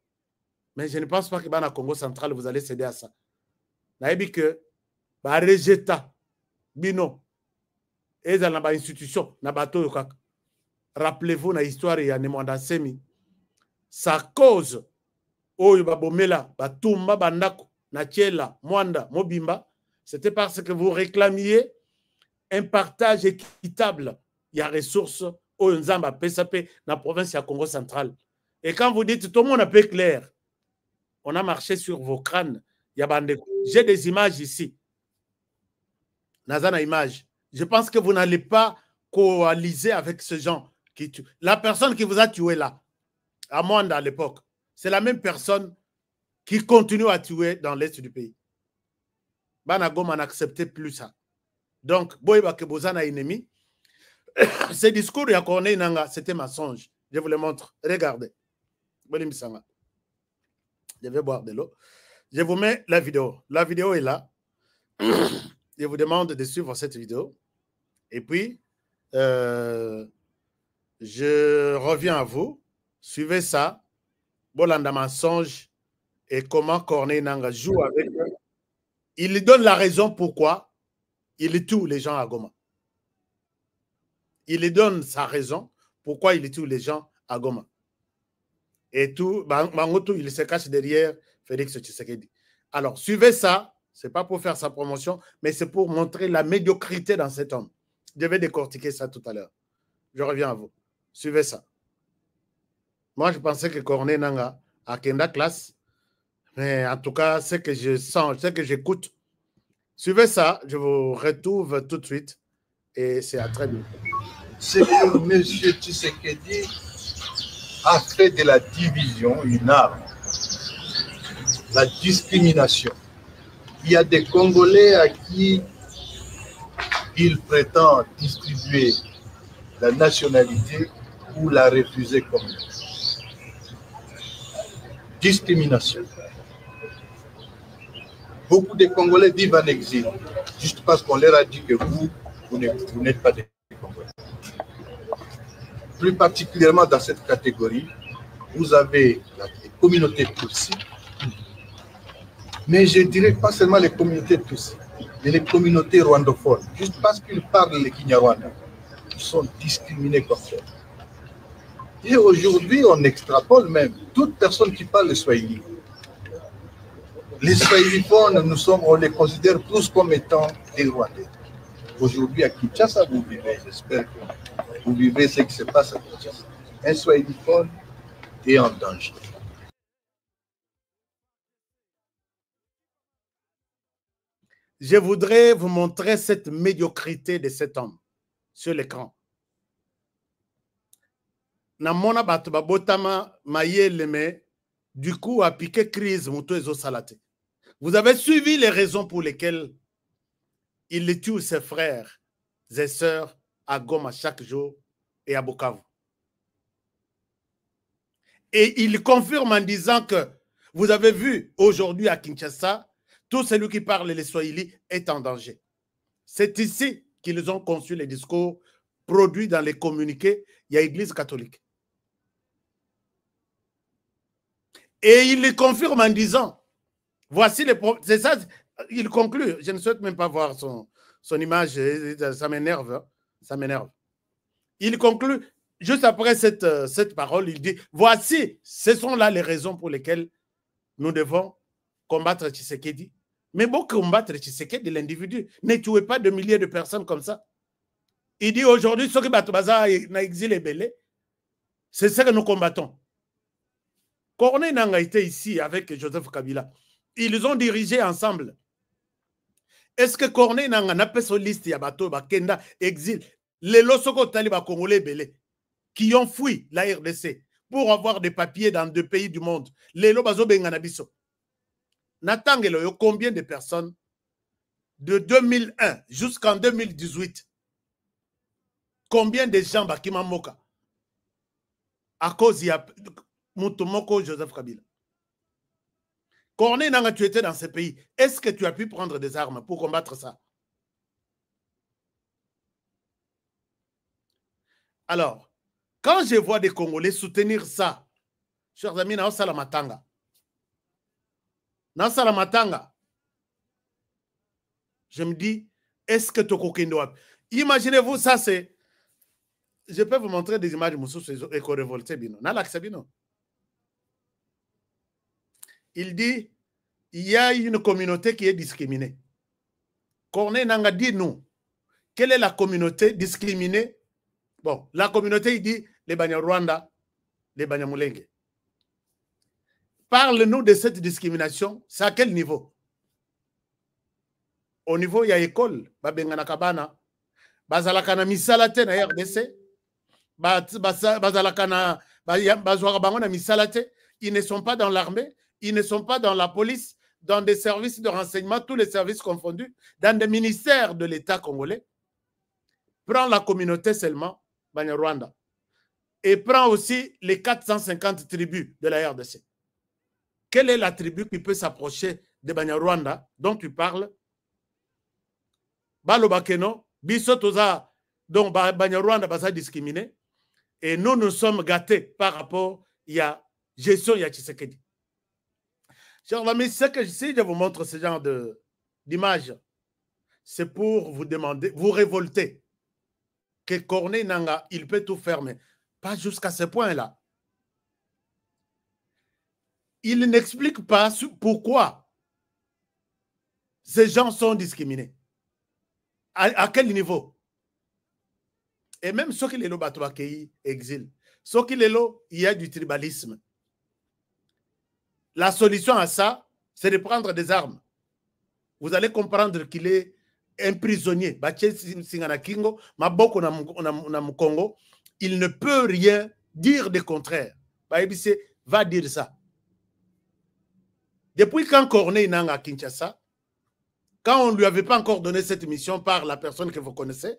Mais je ne pense pas que dans le Congo central, vous allez céder à ça. Naïbi que, Rejeta, Bino, et dans la institution, rappelez-vous la histoire de Nemwanda Semi, sa cause, Oyo Babomela, Batumba, Bandako, Nachela, Mwanda, Mobimba, c'était parce que vous réclamiez un partage équitable. Il y a ressources au Nzamba, PSP, dans la province de Congo central. Et quand vous dites tout le monde a peu clair, on a marché sur vos crânes. J'ai des images ici. Nazana image. Je pense que vous n'allez pas coaliser avec ce gens qui tue. La personne qui vous a tué là, à Mwanda à l'époque, c'est la même personne qui continue à tuer dans l'est du pays. Banagoma n'acceptait plus ça. Donc, Boyba Kebozana ennemi, ce discours de Corneille Nanga, c'était mensonge. Je vous le montre. Regardez. Je vais boire de l'eau. Je vous mets la vidéo. La vidéo est là. Je vous demande de suivre cette vidéo. Et puis, je reviens à vous. Suivez ça. Bolanda mensonge et comment Corneille Nanga joue avec eux. Il lui donne la raison pourquoi il tue les gens à Goma. Il lui donne sa raison pourquoi il tue les gens à Goma. Et tout, Bangoto, il se cache derrière Félix Tshisekedi. Alors, suivez ça. Ce n'est pas pour faire sa promotion, mais c'est pour montrer la médiocrité dans cet homme. Je vais décortiquer ça tout à l'heure. Je reviens à vous. Suivez ça. Moi, je pensais que Corneille Nanga a Kenda classe, mais en tout cas, ce que je sens, ce que j'écoute. Suivez ça. Je vous retrouve tout de suite et c'est à très bientôt. C'est que M. Tshisekedi a fait de la division une arme. La discrimination. Il y a des Congolais à qui il prétend distribuer la nationalité ou la refuser comme discrimination. Beaucoup de Congolais vivent en exil, juste parce qu'on leur a dit que vous n'êtes pas des Congolais. Plus particulièrement dans cette catégorie, vous avez les communautés Tutsi, mais je dirais pas seulement les communautés Tutsi, mais les communautés rwandophones, juste parce qu'ils parlent le Kinyarwanda, ils sont discriminés comme ça. Et aujourd'hui, on extrapole même toute personne qui parle le Swahili. Les Swahiliphones, on les considère tous comme étant des Rwandais. Aujourd'hui, à Kinshasa, vous vivez, j'espère que vous vivez ce qui se passe à Kinshasa. Un Swahiliphone est en danger. Je voudrais vous montrer cette médiocrité de cet homme sur l'écran. Namona batuba botama mayeleme du coup a piqué crise muto ezo salate. Vous avez suivi les raisons pour lesquelles il tue ses frères et sœurs à Goma chaque jour et à Bukavu. Et il confirme en disant que vous avez vu aujourd'hui à Kinshasa, tout celui qui parle les Swahili est en danger. C'est ici qu'ils ont conçu les discours produits dans les communiqués. Il y a l'Église catholique. Et il les confirme en disant, voici les problèmes. C'est ça, il conclut. Je ne souhaite même pas voir son image, ça m'énerve. Hein? Ça m'énerve. Il conclut, juste après cette parole, il dit, voici, ce sont là les raisons pour lesquelles nous devons combattre Tshisekedi. Mais bon, combattre Tshisekedi, l'individu, ne tuez pas de milliers de personnes comme ça. Il dit aujourd'hui, ceux qui battent Baza n'a exilé Belé, c'est ce que nous combattons. Corneille Nangaa été ici avec Joseph Kabila. Ils ont dirigé ensemble. Est-ce que Corneille Nangaa n'a pas son liste Yabato, Bakenda, exil, les Losoko Taliba Congolais Belé, qui ont fui la RDC pour avoir des papiers dans 2 pays du monde. Les Lobazo Benganabiso. Natangelo, combien de personnes de 2001 jusqu'en 2018? Combien de gens Bakima Moka à cause de Moutoumoko Joseph Kabila? Corneille Nangaa, tu étais dans ce pays. Est-ce que tu as pu prendre des armes pour combattre ça? Alors, quand je vois des Congolais soutenir ça, chers amis, dans Salamatanga, je me dis, est-ce que Toko Kendo? Imaginez-vous, ça c'est. Je peux vous montrer des images de éco-révoltés. Il dit, il y a une communauté qui est discriminée. Corneille Nangaa dit nous. Quelle est la communauté discriminée? Bon, la communauté, il dit les Banyarwanda, les Banyamulenge. Parle-nous de cette discrimination. C'est à quel niveau? Au niveau, il y a école. Babengana Kabana. Bazalakana misalate na RDC. Bazalakana bazwara misalate. Ils ne sont pas dans l'armée. Ils ne sont pas dans la police, dans des services de renseignement, tous les services confondus, dans des ministères de l'État congolais. Prends la communauté seulement, Banyarwanda, et prends aussi les 450 tribus de la RDC. Quelle est la tribu qui peut s'approcher de Banyarwanda dont tu parles? Balobakeno, Bisotoza, dont Banyarwanda va discriminer, et nous sommes gâtés par rapport à gestion de Tshisekedi. Chers amis, ce que si je vous montre ce genre d'image, c'est pour vous demander, vous révolter, que Corneille Nangaa, il peut tout faire, mais pas jusqu'à ce point-là. Il n'explique pas pourquoi ces gens sont discriminés. À quel niveau? Et même ceux qui les batouakei exil, ceux qui les il y a du tribalisme. La solution à ça, c'est de prendre des armes. Vous allez comprendre qu'il est un prisonnier. Il ne peut rien dire de contraire. va dire ça. Depuis quand Corneille Nangaa à Kinshasa, quand on ne lui avait pas encore donné cette mission par la personne que vous connaissez,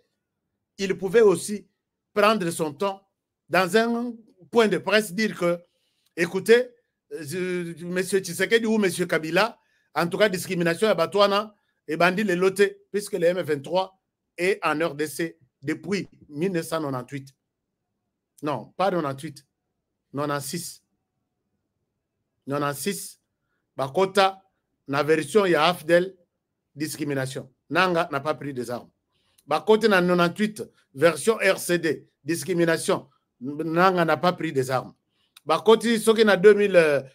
il pouvait aussi prendre son temps dans un point de presse, dire que, écoutez, M. Tshisekedi ou M. Kabila, en tout cas, discrimination à Batouana et bandit les lotés, puisque le M23 est en RDC depuis 1998. Non, pas 98, 96. 96, Bakota, la version il y a Afdel, discrimination. Nanga n'a pas pris des armes. Bakota, dans 98, version RCD, discrimination. Nanga n'a pas pris des armes. Bakota, ce qui a 2000,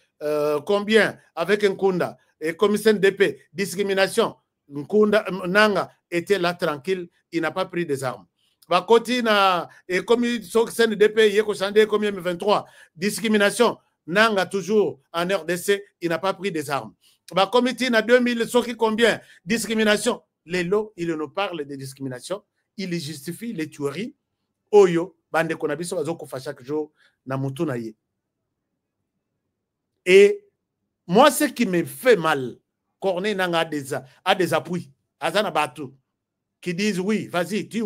combien, avec Nkunda, et commissaire d'épée, discrimination. Nkunda, Nanga était là tranquille, il n'a pas pris des armes. Bakota, et commissaire d'épée, il y a combien 23, discrimination. Nanga toujours en RDC, il n'a pas pris des armes. Comité na 2000, ce qui combien? Discrimination. Les lots, il nous parle de discrimination. Il justifie les tueries. Oyo, bande konabiso bazokufa chaque jour na mutu na ye. Et moi, ce qui me fait mal, Corneille Nangaa a des appuis. Azana Batou, qui disent oui, vas-y, tu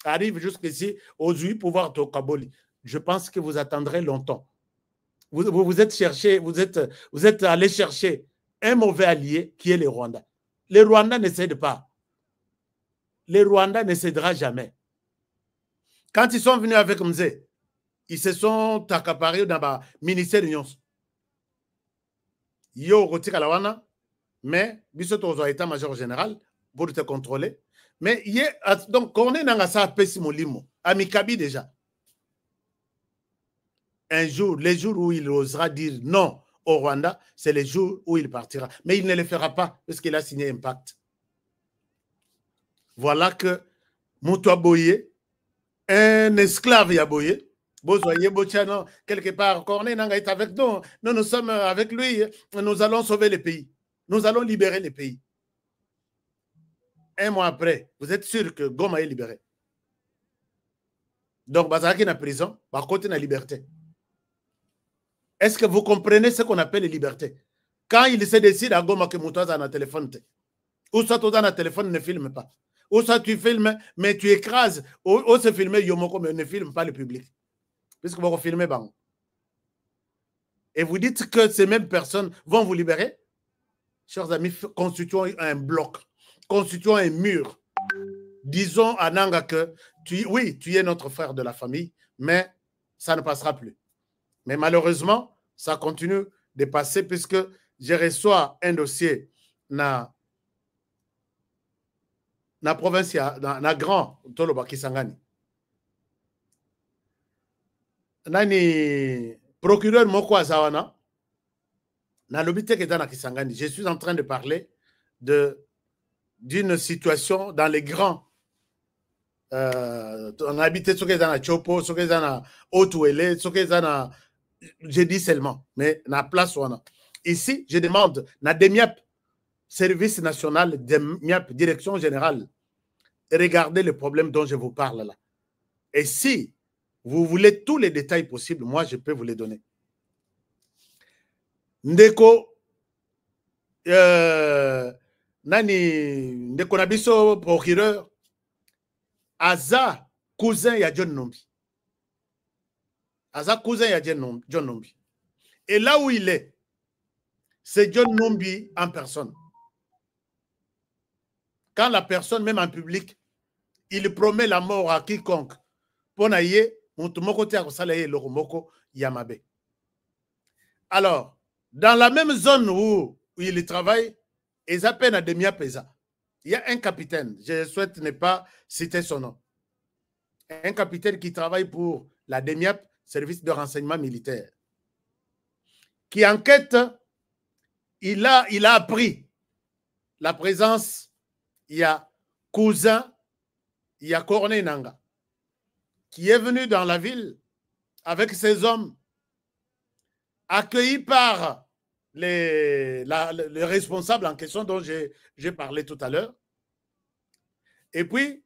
arrives jusqu'ici, aujourd'hui, pouvoir te Kaboli. Je pense que vous attendrez longtemps. Vous êtes allé chercher un mauvais allié qui est le Rwanda. Les Rwandais ne cèdent pas. Les Rwandais ne cédera jamais. Quand ils sont venus avec Mzé, ils se sont accaparés dans le ministère de l'Union. Yo Roti Kalawana, mais Bissoto a état-major général pour te contrôler. Mais donc, on est dans la Pessimolimo, à Mikabi déjà. Un jour, les jours où il osera dire non au Rwanda, c'est les jours où il partira. Mais il ne le fera pas parce qu'il a signé un pacte. Voilà que Moutoua Boye, un esclave Yaboye, Bozoye Botiano, quelque part, Corneille Nangaa est avec nous. Nous sommes avec lui. Nous allons sauver le pays. Nous allons libérer le pays. Un mois après, vous êtes sûr que Goma est libéré. Donc, Bazaki est en prison, Bakoti est en liberté. Est-ce que vous comprenez ce qu'on appelle la liberté? Quand il se décide à Goma que Moutoua a un téléphone, ou soit tu as un téléphone, ne filme pas. Ou soit tu filmes, mais tu écrases. Ou se filmer Yomoko, mais ne filme pas le public. Puisque vous filmez Bango. Et vous dites que ces mêmes personnes vont vous libérer? Chers amis, constituons un bloc, constituons un mur. Disons à Nangaa que, oui, tu es notre frère de la famille, mais ça ne passera plus. Mais malheureusement, ça continue de passer puisque je reçois un dossier dans la province, dans la grande Toloba Kisangani. Nani procureur Moko Azawana, dans l'hôpital qui est dans Kisangani, je suis en train de parler d'une situation dans les grands. On a habité ce qui est dans la Chopo, ce qui est dans la Haute-Ouélé, ce qui est dans la. Je dis seulement, mais dans la place où on a. Ici, je demande, dans DEMIAP, Service national, DEMIAP, Direction générale, regardez le problème dont je vous parle là. Et si vous voulez tous les détails possibles, moi, je peux vous les donner. Ndeko, Ndeko Nabiso, procureur, Aza, cousin ya John Nombi. Aza, cousin ya John Nombi. Et là où il est, c'est John Nombi en personne. Quand la personne, même en public, il promet la mort à quiconque. Alors, dans la même zone où il travaille, ils appellent à Demiapesa. Il y a un capitaine, je souhaite ne pas citer son nom. Un capitaine qui travaille pour la DEMIAP, service de renseignement militaire, qui enquête, il a appris la présence, il y a cousin, il y a Corneille Nangaa, qui est venu dans la ville avec ses hommes, accueilli par les responsables en question dont j'ai parlé tout à l'heure. Et puis,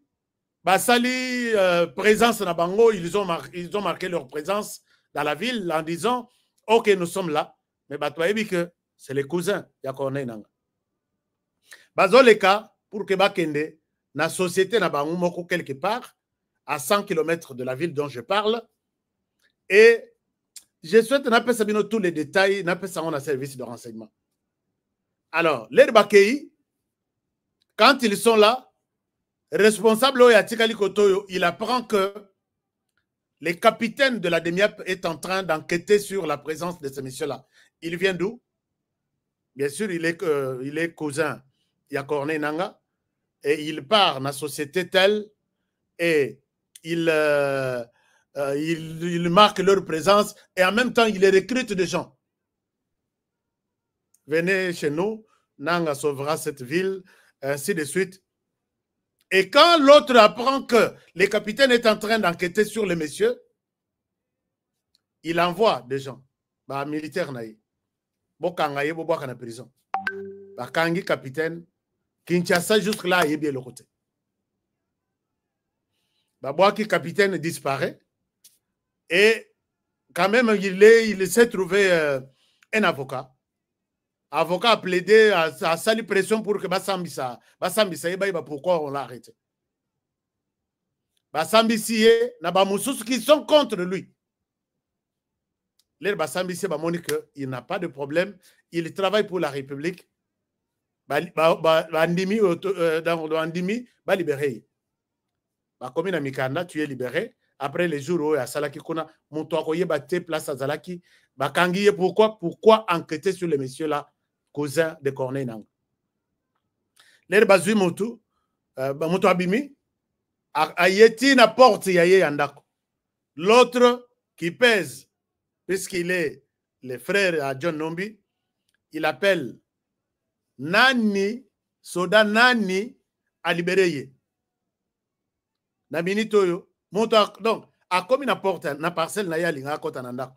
Basali, présence na Bango, ils ont marqué leur présence dans la ville en disant Ok, nous sommes là, mais que c'est les cousins. Il y a Corneille Nanga. Bazo les cas, pour que Bakende, la société n'a pas quelque part, à 100 km de la ville dont je parle. Et je souhaite n'a tous les détails, n'a pas un service de renseignement. Alors, les Bakei, quand ils sont là, responsable il apprend que le capitaine de la DEMIAP est en train d'enquêter sur la présence de ce monsieur-là. Il vient d'où? Bien sûr, il est cousin. Il y a Corneille Nanga. Et il part dans la société telle et il marque leur présence et en même temps, il recrute des gens. Venez chez nous, Nanga sauvera cette ville, ainsi de suite. Et quand l'autre apprend que le capitaine est en train d'enquêter sur les messieurs, il envoie des gens, militaires naïs. Bokangaye, boboka na prison. Bakangi capitaine, Kinshasa jusque là, il est bien le côté. Babouaki capitaine disparaît et quand même il s'est trouvé un avocat. Avocat a plaidé à sali pression pour que Basambisa, pourquoi on l'a arrêté. Basambisi na bamususu qui sont contre lui. Les Basambisi montrent qu'il n'a pas de problème, il travaille pour la République. Bandimi va libérer. Comme na Mikanda, tu es libéré. Après les jours où il y a Salaki Kuna, Moutouakoye bate place à Zalaki, Bakangiye, pourquoi enquêter sur les messieurs là, cousins de Corneille Nanga. Les Bazui Moutou, Moutou Abimi, Ayeti na porte Yaye Yandako. L'autre qui pèse, puisqu'il est le frère à John Nombi, il appelle Nani, Soda Nani, à libérer. Nabini Toyo, donc, à comme une porte, na parcelle na yali à côté nanda.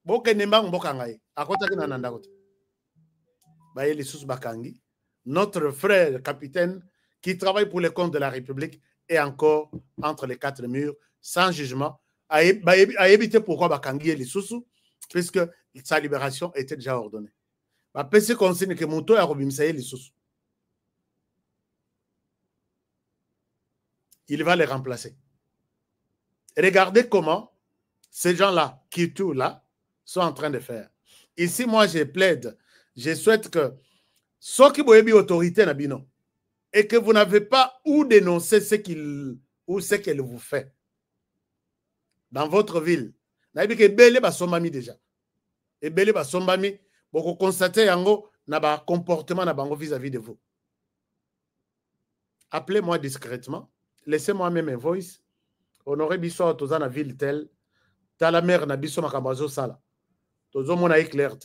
Boke nemba mbokangaye, à côté de nanda côté. Baye les sous bakangi, notre frère capitaine qui travaille pour le compte de la République est encore entre les quatre murs, sans jugement, a évité pourquoi bakangi les sous, puisque sa libération était déjà ordonnée. Ba PC consigne que Mouto a robimsaye les sous. Il va les remplacer. Regardez comment ces gens-là, qui tout là, sont en train de faire. Ici, moi, je plaide, je souhaite que ceux qui ont une autorité et que vous n'avez pas où dénoncer ce qu'elle vous fait dans votre ville. Vous avez déjà. Et Bélé Basombami, vous constatez un comportement vis-à-vis de vous. Appelez-moi discrètement. Laissez-moi même un voice. Honoré Bissot, dans la ville telle, dans la mer, Nabiso Makabazo Sala. Tozo mon clair.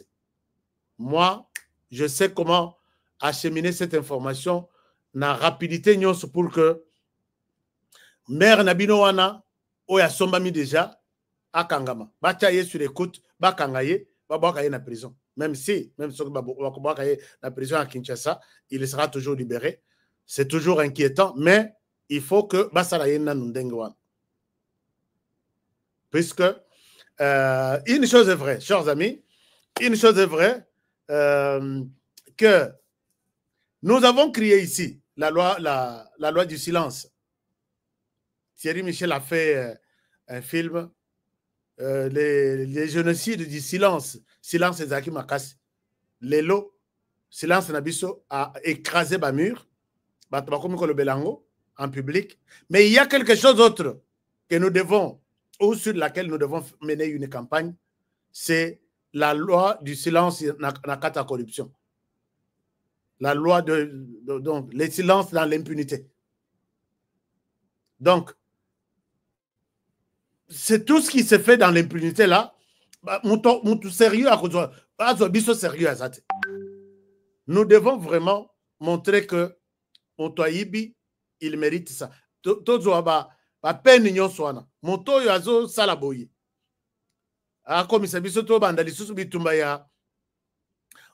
Moi, je sais comment acheminer cette information na rapidité pour que mère Nabino Wana, Oya Sombami déjà, à Kangama. Bataille sur l'écoute, Bakangaye, Babakaye na prison. Même si Babakaye na prison à Kinshasa, il sera toujours libéré. C'est toujours inquiétant, mais il faut que Basaraye na Nundengwan. Puisque une chose est vraie, chers amis, une chose est vraie, que nous avons créé ici la loi du silence. Thierry Michel a fait un film, les génocides du silence, silence et Zaki Makassi. Lelo, silence Nabiso a écrasé Bamur, le Belango, en public. Mais il y a quelque chose d'autre que nous devons, ou sur laquelle nous devons mener une campagne, c'est la loi du silence nakata corruption. La loi donc, le silence dans l'impunité. Donc, c'est tout ce qui se fait dans l'impunité là. Sérieux nous devons vraiment montrer que Montoyibi, il mérite ça. Peine nyon soana. Monto yazo salaboye. Comme ça bisoto bandali susu bitumba ya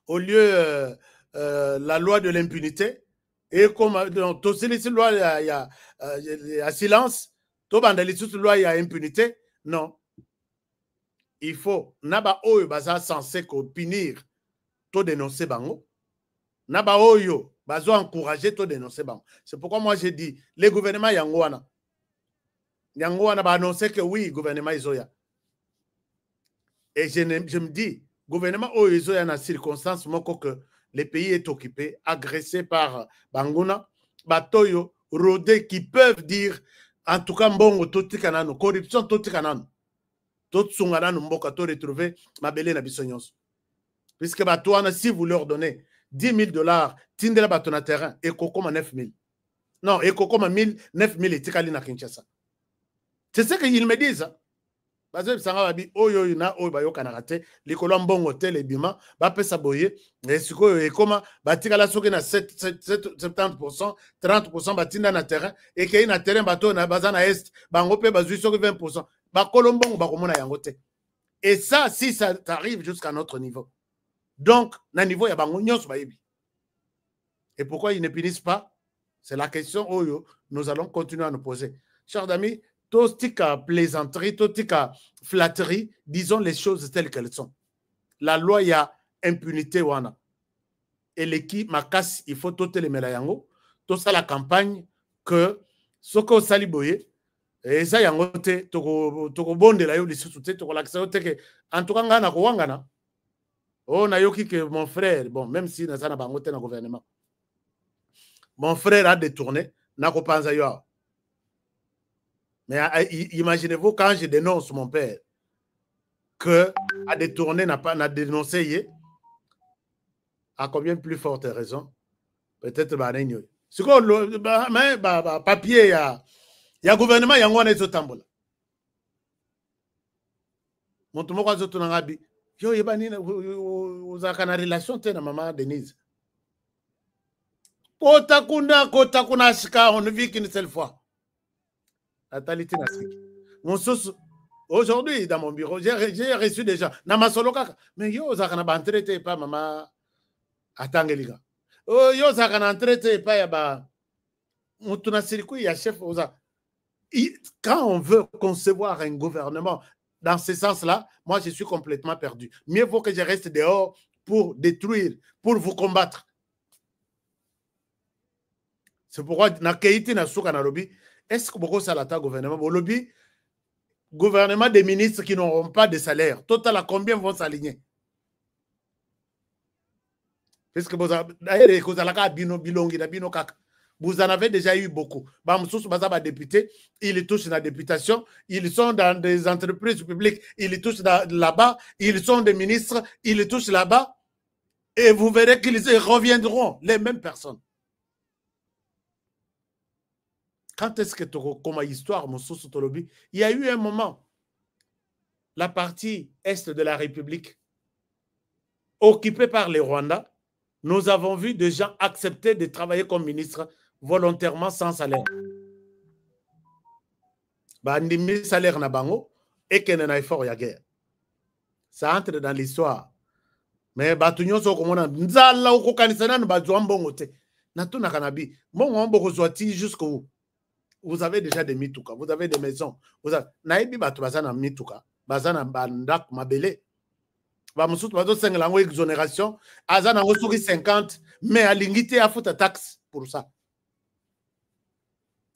au lieu la loi de l'impunité et comme donc to sili loi il y a silence to bandali susu loi il y a impunité non. il faut naba oyo baza censé ko punir to dénoncer bango naba oyo bazo encourager to dénoncer bango. C'est pourquoi moi j'ai dit les gouvernements yangoana ba annoncer que oui gouvernement izoya. Et je me dis gouvernement oyo izoya na circonstance moko que le pays est occupé, agressé par Banguna, Batoyo, Rodé, qui peuvent dire, en tout cas, mbongo toti kanano, corruption toti kanano, toti sunganano mboka to retrouver mabele na bisonyos. Puisque Batouana, si vous leur donnez 10 000 $, tindela batona terrain, et kokoma 9 000. Non, et kokoma 9 000 et tikali na Kinshasa. C'est ce qu'ils me disent. Parce que ça va bien, oyo na oyo bayo kanarate, likolo mbongo tele bima, ba pesa boye, et siko e koma batika la soke na 70%, 30% batinda na terrain, et kei na terrain bato na bazana est, bango pe bazui soke 20%, ba kolombongo ba komona yangote. Et ça, si ça arrive jusqu'à notre niveau. Donc, na niveau ya bango nyos bayebi. Et pourquoi ils ne punissent pas? C'est la question oyo nous allons continuer à nous poser. Chers amis, Tostika plaisanterie, tostika flatterie, disons les choses telles qu'elles sont. La loi, il y a impunité wana. Et l'équipe Makas, il faut tout les melayango, tout ça la campagne que soko saliboye et ça yango te toko bonde la yo lisute toko l'accès que en tout cas ngana ko wangana. Oh na yoki que mon frère, bon même si na sana bango te na gouvernement. Mon frère a détourné na ko panza yo. Mais imaginez-vous quand je dénonce mon père que a détourné, n'a dénoncé, à combien plus forte raison? Peut-être ce que papier, il y a gouvernement, il y a un autre tambola. Mon tomo kwa zoto nangabi, yo yebani vous avez une relation te na maman Denise. Kota kuna shika, on ne vit qu'une seule fois. Natalité Nasrik. Mon source, aujourd'hui, dans mon bureau, j'ai reçu des gens. Namasoloka. Mais yo, ça n'a pas traité pas maman. Attangeliga. Oh, yo, ça n'a traité pas yaba. On tourne à circuit, il y a chef. Quand on veut concevoir un gouvernement dans ce sens-là, moi, je suis complètement perdu. Mieux vaut que je reste dehors pour détruire, pour vous combattre. C'est pourquoi, na Keiti na Souka na lobby, est-ce que beaucoup ça l'attaque gouvernement? Au lobby, gouvernement des ministres qui n'auront pas de salaire. Total, à combien vont s'aligner? Parce que vous en avez déjà eu beaucoup. Députés, ils touchent la députation, ils sont dans des entreprises publiques, ils touchent là-bas, ils sont des ministres, ils touchent là-bas, et vous verrez qu'ils reviendront, les mêmes personnes. Quand est-ce que, comme histoire, il y a eu un moment, la partie est de la République, occupée par les Rwandais, nous avons vu des gens accepter de travailler comme ministre volontairement sans salaire. Bandimi salaire na bango et qu'il y a un effort ya guerre. Ça entre dans l'histoire. Mais batunyo so komona nzala ukokanisana na bazwambongo te. Natuna kanabi. Mon ombo kozwati jusqu'où? Vous avez déjà des mitouka, vous avez des maisons. Vous avez naïbi batu bazana mitouka, bazana bandak mabele. Va moussou bazo 5 lango exonération, azana ngo souri 50, mais à l'ingité à foutre taxe pour ça.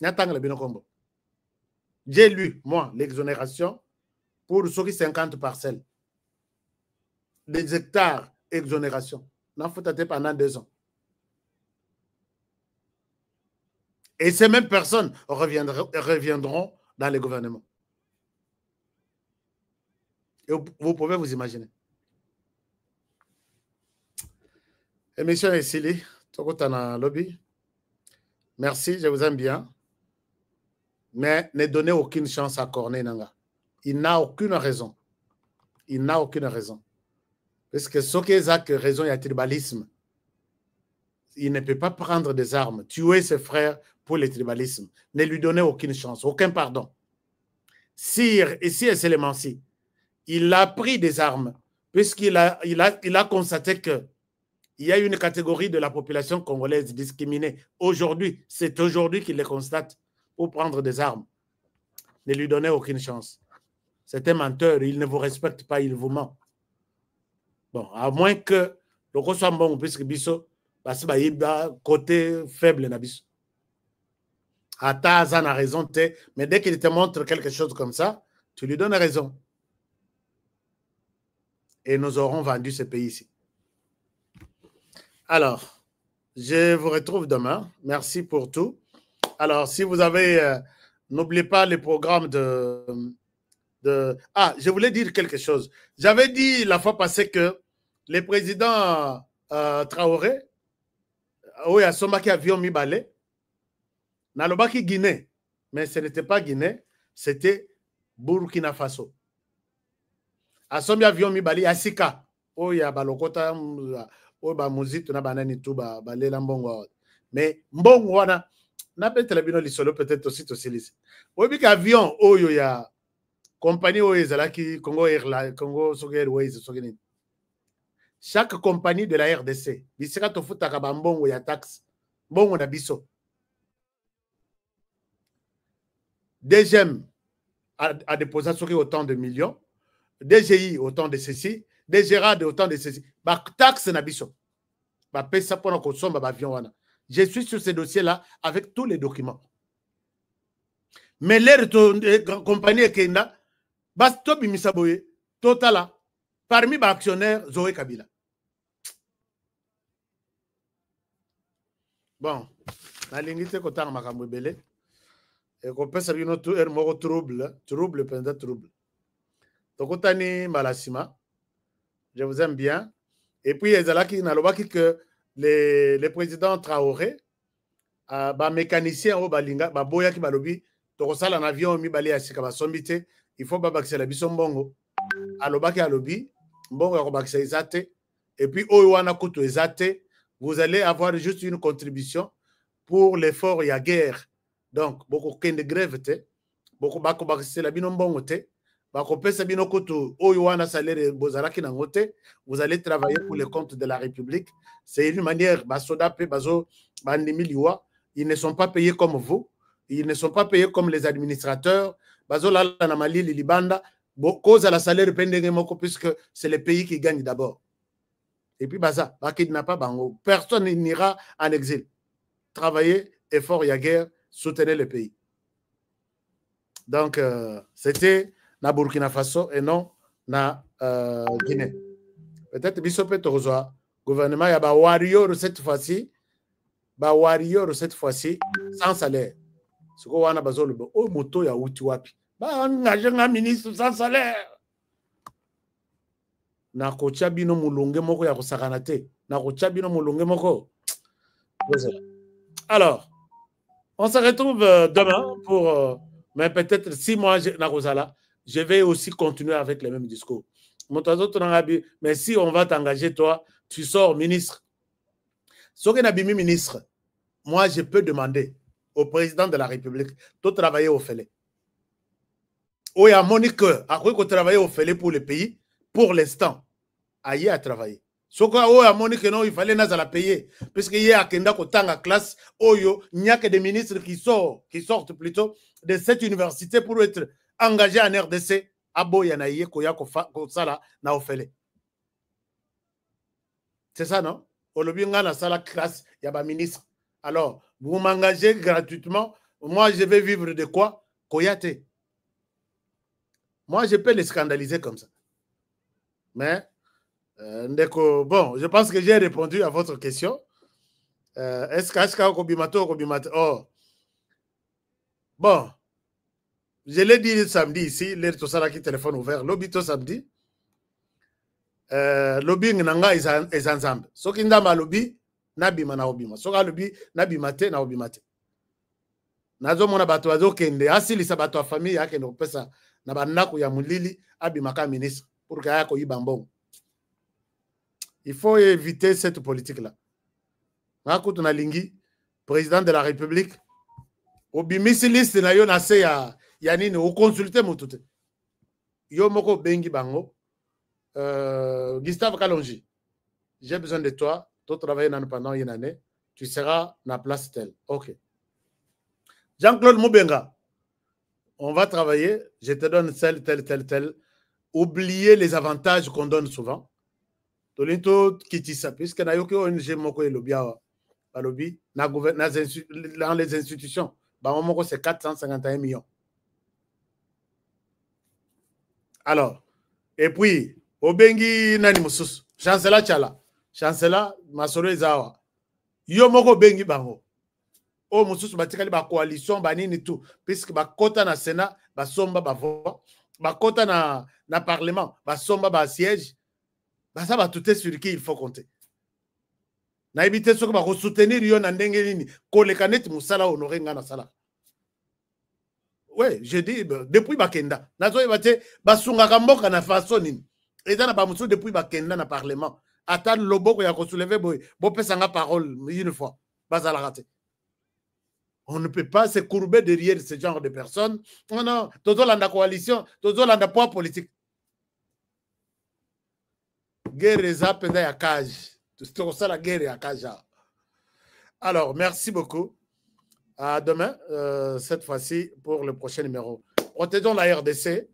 N'attends le bien combo. J'ai lu, moi, l'exonération pour souri 50 parcelles. Des hectares exonération. N'en foutre pendant 2 ans. Et ces mêmes personnes reviendront dans les gouvernements. Et vous pouvez vous imaginer. Émission Essili, Tokotana Lobby. Merci, je vous aime bien. Mais ne donnez aucune chance à Corneille Nanga. Il n'a aucune raison. Il n'a aucune raison. Parce que ce qui est raison, il y a tribalisme. Il ne peut pas prendre des armes, tuer ses frères pour le tribalisme. Ne lui donnez aucune chance, aucun pardon. Sire, ici et Sélémanci, il a pris des armes, puisqu'il a constaté qu'il y a une catégorie de la population congolaise discriminée. Aujourd'hui, c'est aujourd'hui qu'il les constate pour prendre des armes. Ne lui donnez aucune chance. C'est un menteur, il ne vous respecte pas, il vous ment. Bon, à moins que le soit bon, puisque biso, parce que côté faible na biso. Atazan a raison, mais dès qu'il te montre quelque chose comme ça, tu lui donnes raison. Et nous aurons vendu ce pays ici. Alors, je vous retrouve demain. Merci pour tout. Alors, si vous avez... n'oubliez pas les programmes Ah, je voulais dire quelque chose. J'avais dit la fois passée que le président Traoré, où il y a Somaki avion Mibale, Nalobaki Guinée, mais ce n'était pas Guinée, c'était Burkina Faso. Asombi avion Mibale, Asika, où il y a Balokota, où il y a Mouzit, mais Mbongo wana, n'a pas été peut-être aussi lisse. Où il y a avion, où il y a compagnie où il y a Congo Airlines, Congo Airways, chaque compagnie de la RDC, bisika tofuta ka bambongo ya taxe, mbongo na biso. DGM a déposé autant de millions, DGI autant de ceci, DGRAD autant de ceci. Ba taxe na biso. Ba pesa pour qu'on somme ba avion wana. Je suis sur ce dossier-là avec tous les documents. Mais l'air de compagnie Kenda, bas tobi misaboye, totala, parmi les actionnaires, Zoé Kabila. Bon, la ligne de côté makambo belé et qu'on peut savoir notre ermo trouble pendant trouble. Donc otani malasima, je vous aime bien. Et puis ezalaki na lobaki que le président Traoré ba mécanicien au balinga ba boya ki balobi to kosala na avion mi bali asika ba sombite, il faut ba bakisela biso mbongo. Alobaki alobi mbongo ya ko bakisa ezate et puis oyo wana kutu ezate. Vous allez avoir juste une contribution pour l'effort et la guerre. Donc, beaucoup de grève, beaucoup de la binombongo, beaucoup de salaire, vous allez travailler pour le compte de la République. C'est une manière, ils ne sont pas payés comme vous, ils ne sont pas payés comme les administrateurs. Puisque c'est le pays qui gagne d'abord. Et puis, baza, personne n'ira en exil. Travailler, effort, il y a guerre, soutenir le pays. Donc, c'était na Burkina Faso et non na Guinée. Peut-être Bissopé Torozoa, gouvernement, il y a warrior cette fois-ci, sans salaire. Ce qu'on a besoin de oh, moto ya utiwapi. Engager un ministre sans salaire. Na kocha bino mulonge moko ya kosakana te na kocha bino mulonge moko. Alors on se retrouve demain pour mais peut-être 6 mois na kozala je vais aussi continuer avec le même discours. Mais si on va t'engager toi tu sors ministre soki na bimi ministre moi je peux demander au président de la République de travailler au Félé. Oh ya Monique a quoi qu'on travailler au Félé pour le pays pour l'instant. Aïe à travailler. Ce qu'on a montré que non, il fallait nous la payer. Parce qu'il y a une classe, il n'y a que des ministres qui sortent plutôt de cette université pour être engagés en RDC. C'est ça, non? Au lobby, on a la classe, il y a un ministre. Alors, vous m'engagez gratuitement. Moi, je vais vivre de quoi? Koyate. Moi, je peux les scandaliser comme ça. Mais bon, je pense que j'ai répondu à votre question. Est-ce que oh. Bon, je l'ai dit samedi ici, l'air tout ça qui téléphone ouvert, lobby tout samedi. Lobby nanga est ensemble. Ce qui n'a pas lobby, nabima na obima. Ce qui a lobby, nabimate na obimate. Nazo mona bato azo kende, asili sa bato a famille yake no pesa na banako ya mulili abimaka ministre pour que yako yibambong. Il faut éviter cette politique-là. Makout Nalingi, président de la République, au bimisiliste na yo nase ya nini, au consulter moutouté. Yo moko bengi bango, Gustave Kalonji, j'ai besoin de toi, tu travailles pendant une année, tu seras na place telle. Ok. Jean-Claude Moubenga, on va travailler, je te donne tel. Oubliez les avantages qu'on donne souvent. Tolinto kitisa, puisque na yoki ONG moko elobiawa, balobi, dans les institutions, c'est 451 millions. Alors, et puis, Obengi Nani Musus, chancellor Tchala, chancellor Masoro Ezawa, Yomoko Bengi Bango, O Musus Batikali ba coalition, banini tout, puisque ba kota na Sénat, ba somba ba voix, ba kota na Parlement, ba somba ba siège, ba ça va tout est sur qui il faut compter. Na éviter ce que ba soutenir yon na ndenge nini, kolekanet musala honorer ngana sala. Oui, je dis, depuis Bakenda. Nazo ebate, basunga kamboka na façon nini. Et dans la bamusu depuis Bakenda na parlement. Attends lobo ya ko soulever boy. Bo pesanga parole une fois. Bazala raté. On ne peut pas se courber derrière ce genre de personnes. Non, non. Tozo landa coalition, tozo landa poids politique. Guerre zapenda ya cage. C'est ça la guerre ya cage. Alors, merci beaucoup. À demain, cette fois-ci, pour le prochain numéro. Protégeons la RDC,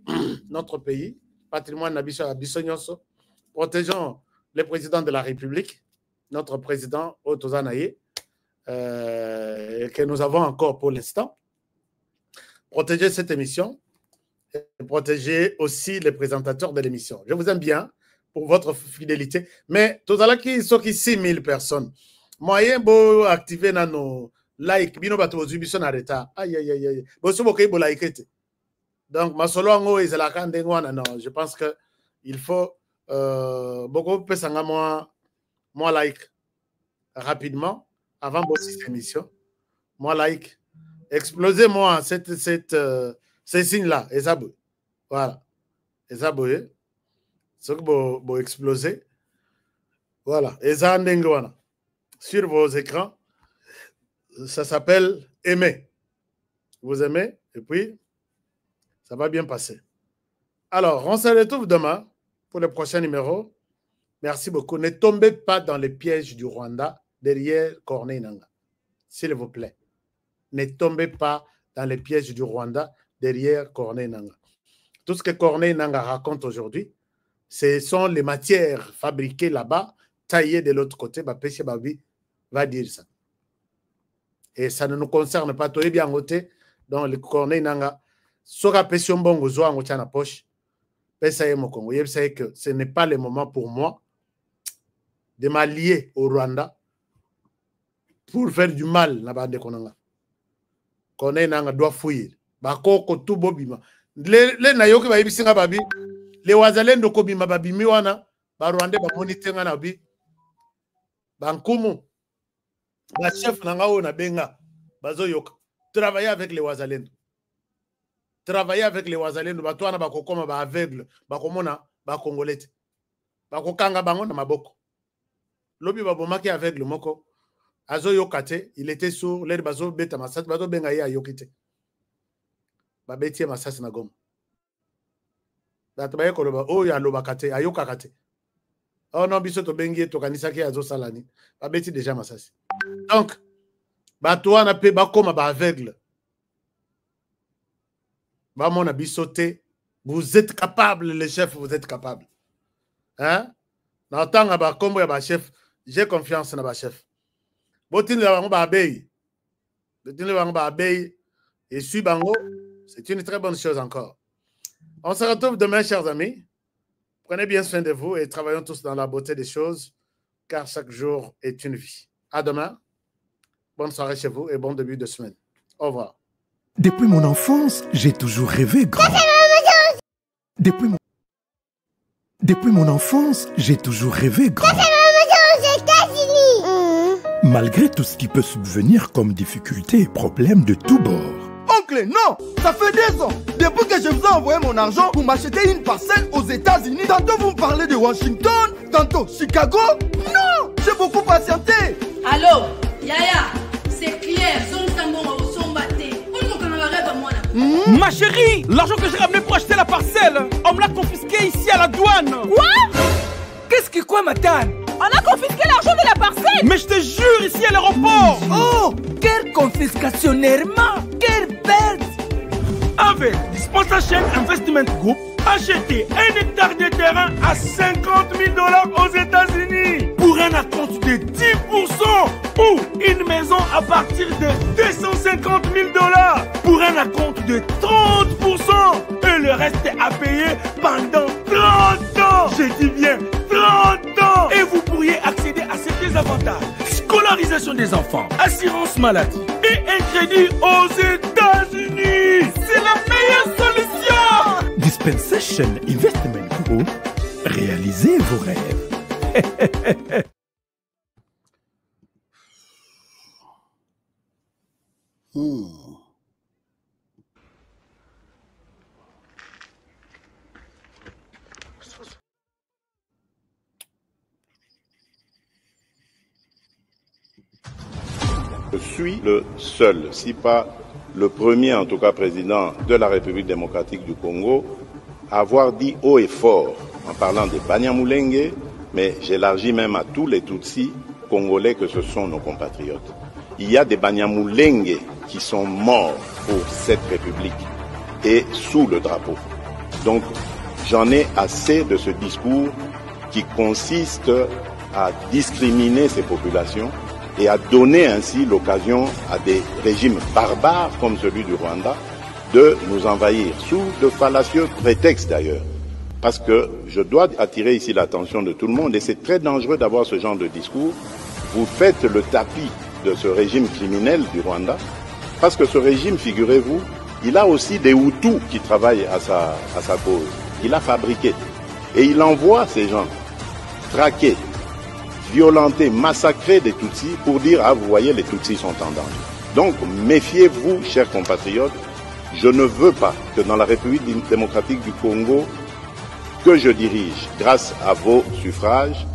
notre pays, patrimoine Nabissonyoso. Protégeons le président de la République, notre président Otozanaye, que nous avons encore pour l'instant. Protégez cette émission et protégez aussi les présentateurs de l'émission. Je vous aime bien pour votre fidélité. Mais tout à l'heure, qui sont 6 000 personnes. Moyen beau activer nos like, bino bato ozubiso na reta. Aïe aïe aïe aïe. Boso bokei bo like. Donc masolo ngo ezalaka ndengwana non, je pense que il faut beaucoup pesanga moi like rapidement avant cette émission. Moi like. Explosez-moi ces signes là, ezabo. Voilà. Ezabo ce que bo exploser. Voilà, eza ndengwana sur vos écrans. Ça s'appelle aimer. Vous aimez et puis ça va bien passer. Alors, on se retrouve demain pour le prochain numéro. Merci beaucoup. Ne tombez pas dans les pièges du Rwanda derrière Corneille Nangaa. S'il vous plaît. Ne tombez pas dans les pièges du Rwanda derrière Corneille Nangaa. Tout ce que Corneille Nangaa raconte aujourd'hui, ce sont les matières fabriquées là-bas, taillées de l'autre côté. Péché Babi va dire ça. Et ça ne nous concerne pas. Toi, bien côté, dans le Corneille Nangaa, Soka Pession Bongo Zoa Ngotiana Poche, Pesaye Mokongo. Vous savez que ce n'est pas le moment pour moi de m'allier au Rwanda pour faire du mal na bande Konanga. Corneille Nangaa doit fuir. Bakoko tout bobima. Les nayoki ba ibisinga babi, les wazalendo kobima babi miwana, ba Rwanda ba monitenga na bi. Bankumu. La chef Nangao na benga bazo yoka travailler avec les wazalendo, travailler avec les wazalendo batwana bakokoma ba aveugle bakomona ba congolais bakokanga bango na maboko lobi babomaki aveugle moko azo yokate, il était sur l'air bazo beta masasi bazo benga ya yokite ba betie masasi na goma databaye ko loba o ya loba kate ayoka kate. Oh non, biso to bengi to kanisa ki azo salani. Ba beti déjà masasi. Donc, bato na pe bakoma ba aveugle. Ba mona bisoté, vous êtes capable les chefs, vous êtes capable. Hein? Na tanga ba kombo ya ba chef, j'ai confiance na ba chef. Botine la ba abey. Botine la ba abey et suis bango, c'est une très bonne chose encore. On se retrouve demain chers amis. Prenez bien soin de vous et travaillons tous dans la beauté des choses, car chaque jour est une vie. À demain. Bonne soirée chez vous et bon début de semaine. Au revoir. Depuis mon enfance, j'ai toujours rêvé grand. Depuis mon enfance, j'ai toujours rêvé grand. Malgré tout ce qui peut subvenir comme difficultés et problèmes de tous bords. Oncle, non! Ça fait 2 ans! Depuis que je vous ai envoyé mon argent, vous m'achetez une parcelle aux États-Unis. Tantôt vous me parlez de Washington, tantôt Chicago. Non! J'ai beaucoup patienté! Allô? Yaya, c'est clair. Ma chérie, l'argent que j'ai ramené pour acheter la parcelle, on me l'a confisqué ici à la douane. Quoi? Qu'est-ce que quoi, Matane? On a confisqué l'argent de la parcelle. Mais je te jure, ici à l'aéroport. Oh, quelle confiscationnairement. Quelle perte. Avec Dispensation Investment Group, achetez 1 hectare de terrain à 50 000 $ aux États-Unis pour un acompte de 10% ou une maison à partir de 250 000 $ pour un acompte de 30% et le reste à payer pendant 30 ans. Je dis bien 30 ans. Et vous pourriez accéder à ces désavantages: scolarisation des enfants, assurance maladie et un crédit aux États-Unis. C'est la meilleure solution. Dispensation Investment Group, réalisez vos rêves. Je suis le seul, si pas le premier en tout cas président de la République démocratique du Congo, à avoir dit haut et fort en parlant des Banyamulenge, mais j'élargis même à tous les Tutsis congolais que ce sont nos compatriotes. Il y a des Banyamulenge qui sont morts pour cette République et sous le drapeau. Donc j'en ai assez de ce discours qui consiste à discriminer ces populations et à donner ainsi l'occasion à des régimes barbares comme celui du Rwanda de nous envahir, sous de fallacieux prétextes d'ailleurs. Parce que je dois attirer ici l'attention de tout le monde, et c'est très dangereux d'avoir ce genre de discours. Vous faites le tapis de ce régime criminel du Rwanda, parce que ce régime, figurez-vous, il a aussi des Hutus qui travaillent à sa cause. Il a fabriqué. Et il envoie ces gens traquer, violenter, massacrer des Tutsis pour dire « Ah, vous voyez, les Tutsis sont en danger ». Donc, méfiez-vous, chers compatriotes, je ne veux pas que dans la République démocratique du Congo, que je dirige, grâce à vos suffrages,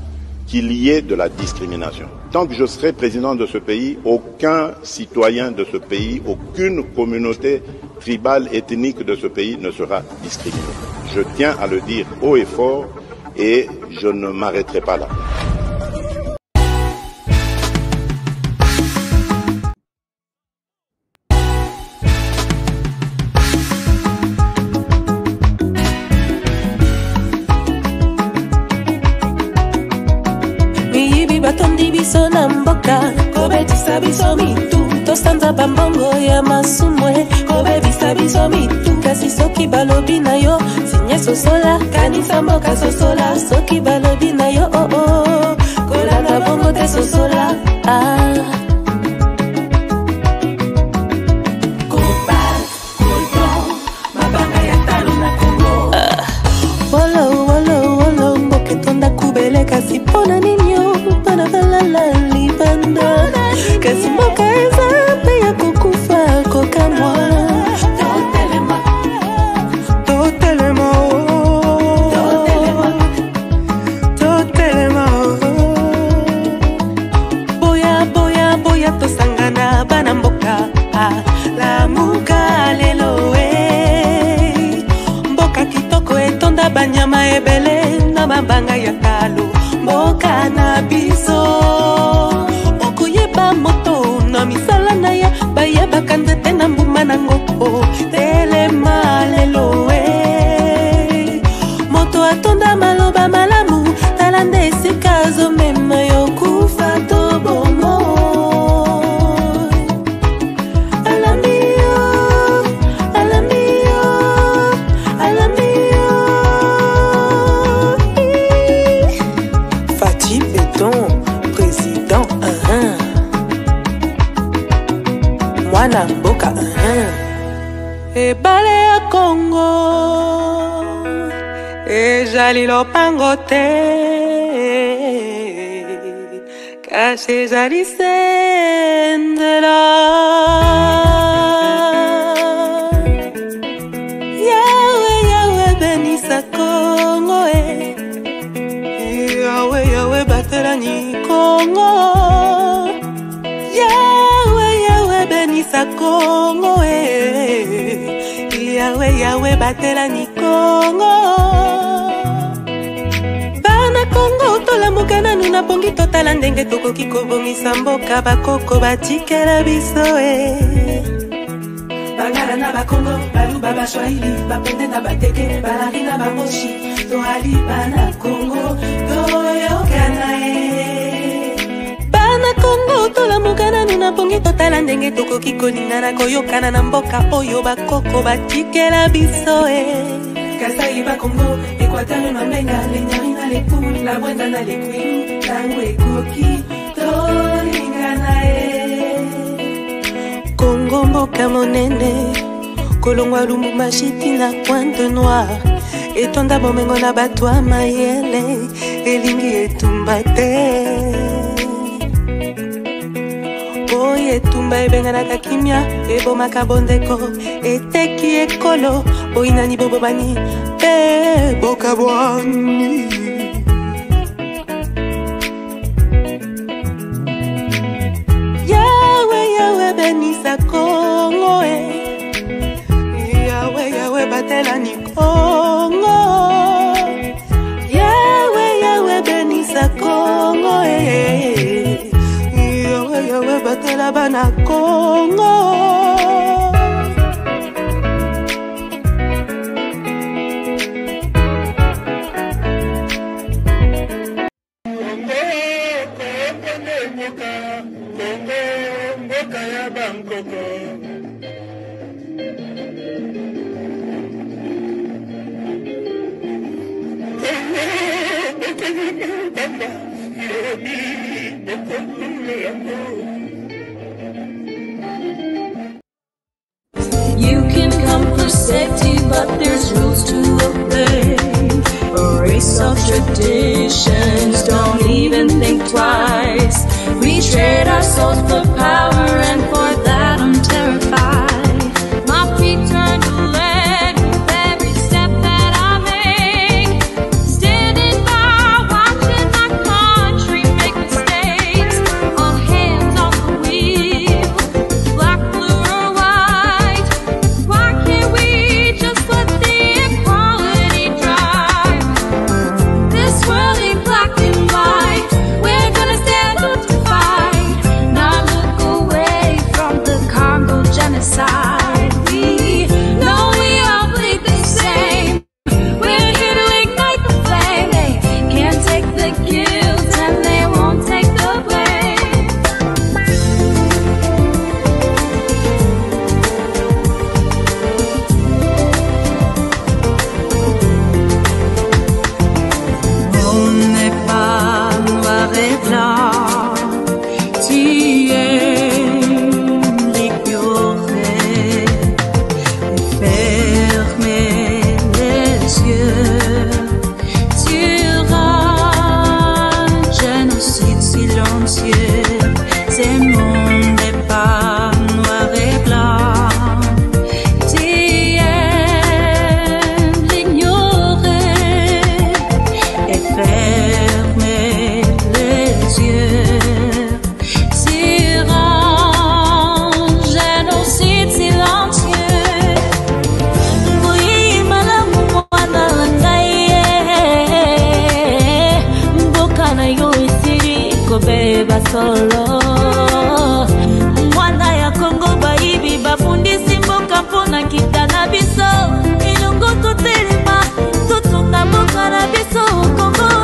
qu'il y ait de la discrimination. Tant que je serai président de ce pays, aucun citoyen de ce pays, aucune communauté tribale, ethnique de ce pays ne sera discriminé. Je tiens à le dire haut et fort et je ne m'arrêterai pas là. Kobetisa biso mitu tosanza bambongo ya masumwe kobebisa biso mitu kasi soki balobi na yo sinye sosola kanisa mboka sosola soki balobi na yo oh oh kolanda bongo te sosola mabanga ya talo na Kongo wolo wolo wolo mboke tonda kubele kasi pona ninyo pana valala libanda kasi mboka eza pe ya kukufa kokamwa totelema totelema totelema boya boya boya tosangana bana mboka lamuka lelo mboka kitoko etonda banyama ebele na mabanga ya talo mboka na biso okuyeba moto na misala na ya bayebaka nzete na mbuma nango telema lelo moto atonda maloba malamu tala nde esika azomema yo kufa to bomo mwana mboka ebale ya Kongo ezali lopango te kasi ezali sendela yawe yawe benisa Kongo yawe yawe batelani Kongo benisa Kongo yawe yawe batela ni Kongo bana Kongo tolamuka nanu na bongi totala ndenge tokoki kobongisa mboka bakoko batikela biso Bangala na bakongo, baluba bashwahili, bapende na bateke, balari na bamoshi, toali bana Congo, toyokana Bana Congo, tolamukana nuna pongi totala ndenge tokoki kolingana koyokana na mboka oyo bakoko batikela biso Kasai ba Congo, Equateur na Mbenga, Lenyari na Lepu, la Bwenda na Lekwilu, tango ekoki, tolingana Congo mboka monene kolongwa Lumumba shiti na Pointe Noire etonda bomengo na bato ya mayele elingi etumba te oyo etumba ebenganaka kimia ebomaka bondeko eteki ekolo boyinani bobobani mpe bokabwani Benisa Congo Yahweh, Yahweh, batela ni Congo Yahweh, Yahweh, benisa Congo Yahweh, Yahweh, batela bana Congo You can come for safety, but there's rules to obey. A race of traditions, don't even think twice. We trade our souls for power, and for that I'm terrified. My feet turn to lead with every step that I make. Standing by, watching my country make mistakes. All hands on the wheel, black, blue, or white. Why can't we just let the equality drive? This world ain't black and white. We're gonna stand up to fight, not look away from the Congo genocide. We know we all bleed the same. We're here to ignite the flame. They can't take the guilt and they won't take the blame. On n'est pas noir et blanc, tu es l'ignoré. Fermez les yeux sur un génocide silencieux. Ce monde n'est pas noir et blanc, tu es l'ignoré. Et fermez les yeux sur un génocide silencieux. Oui, malamu mwana langaye, mboka na yo isiri kobeba solo. Mwana ya Congo baibi bafundisi mboka mpona kita na biso. Ilungu tutelema, tutunga mboka na biso Congo.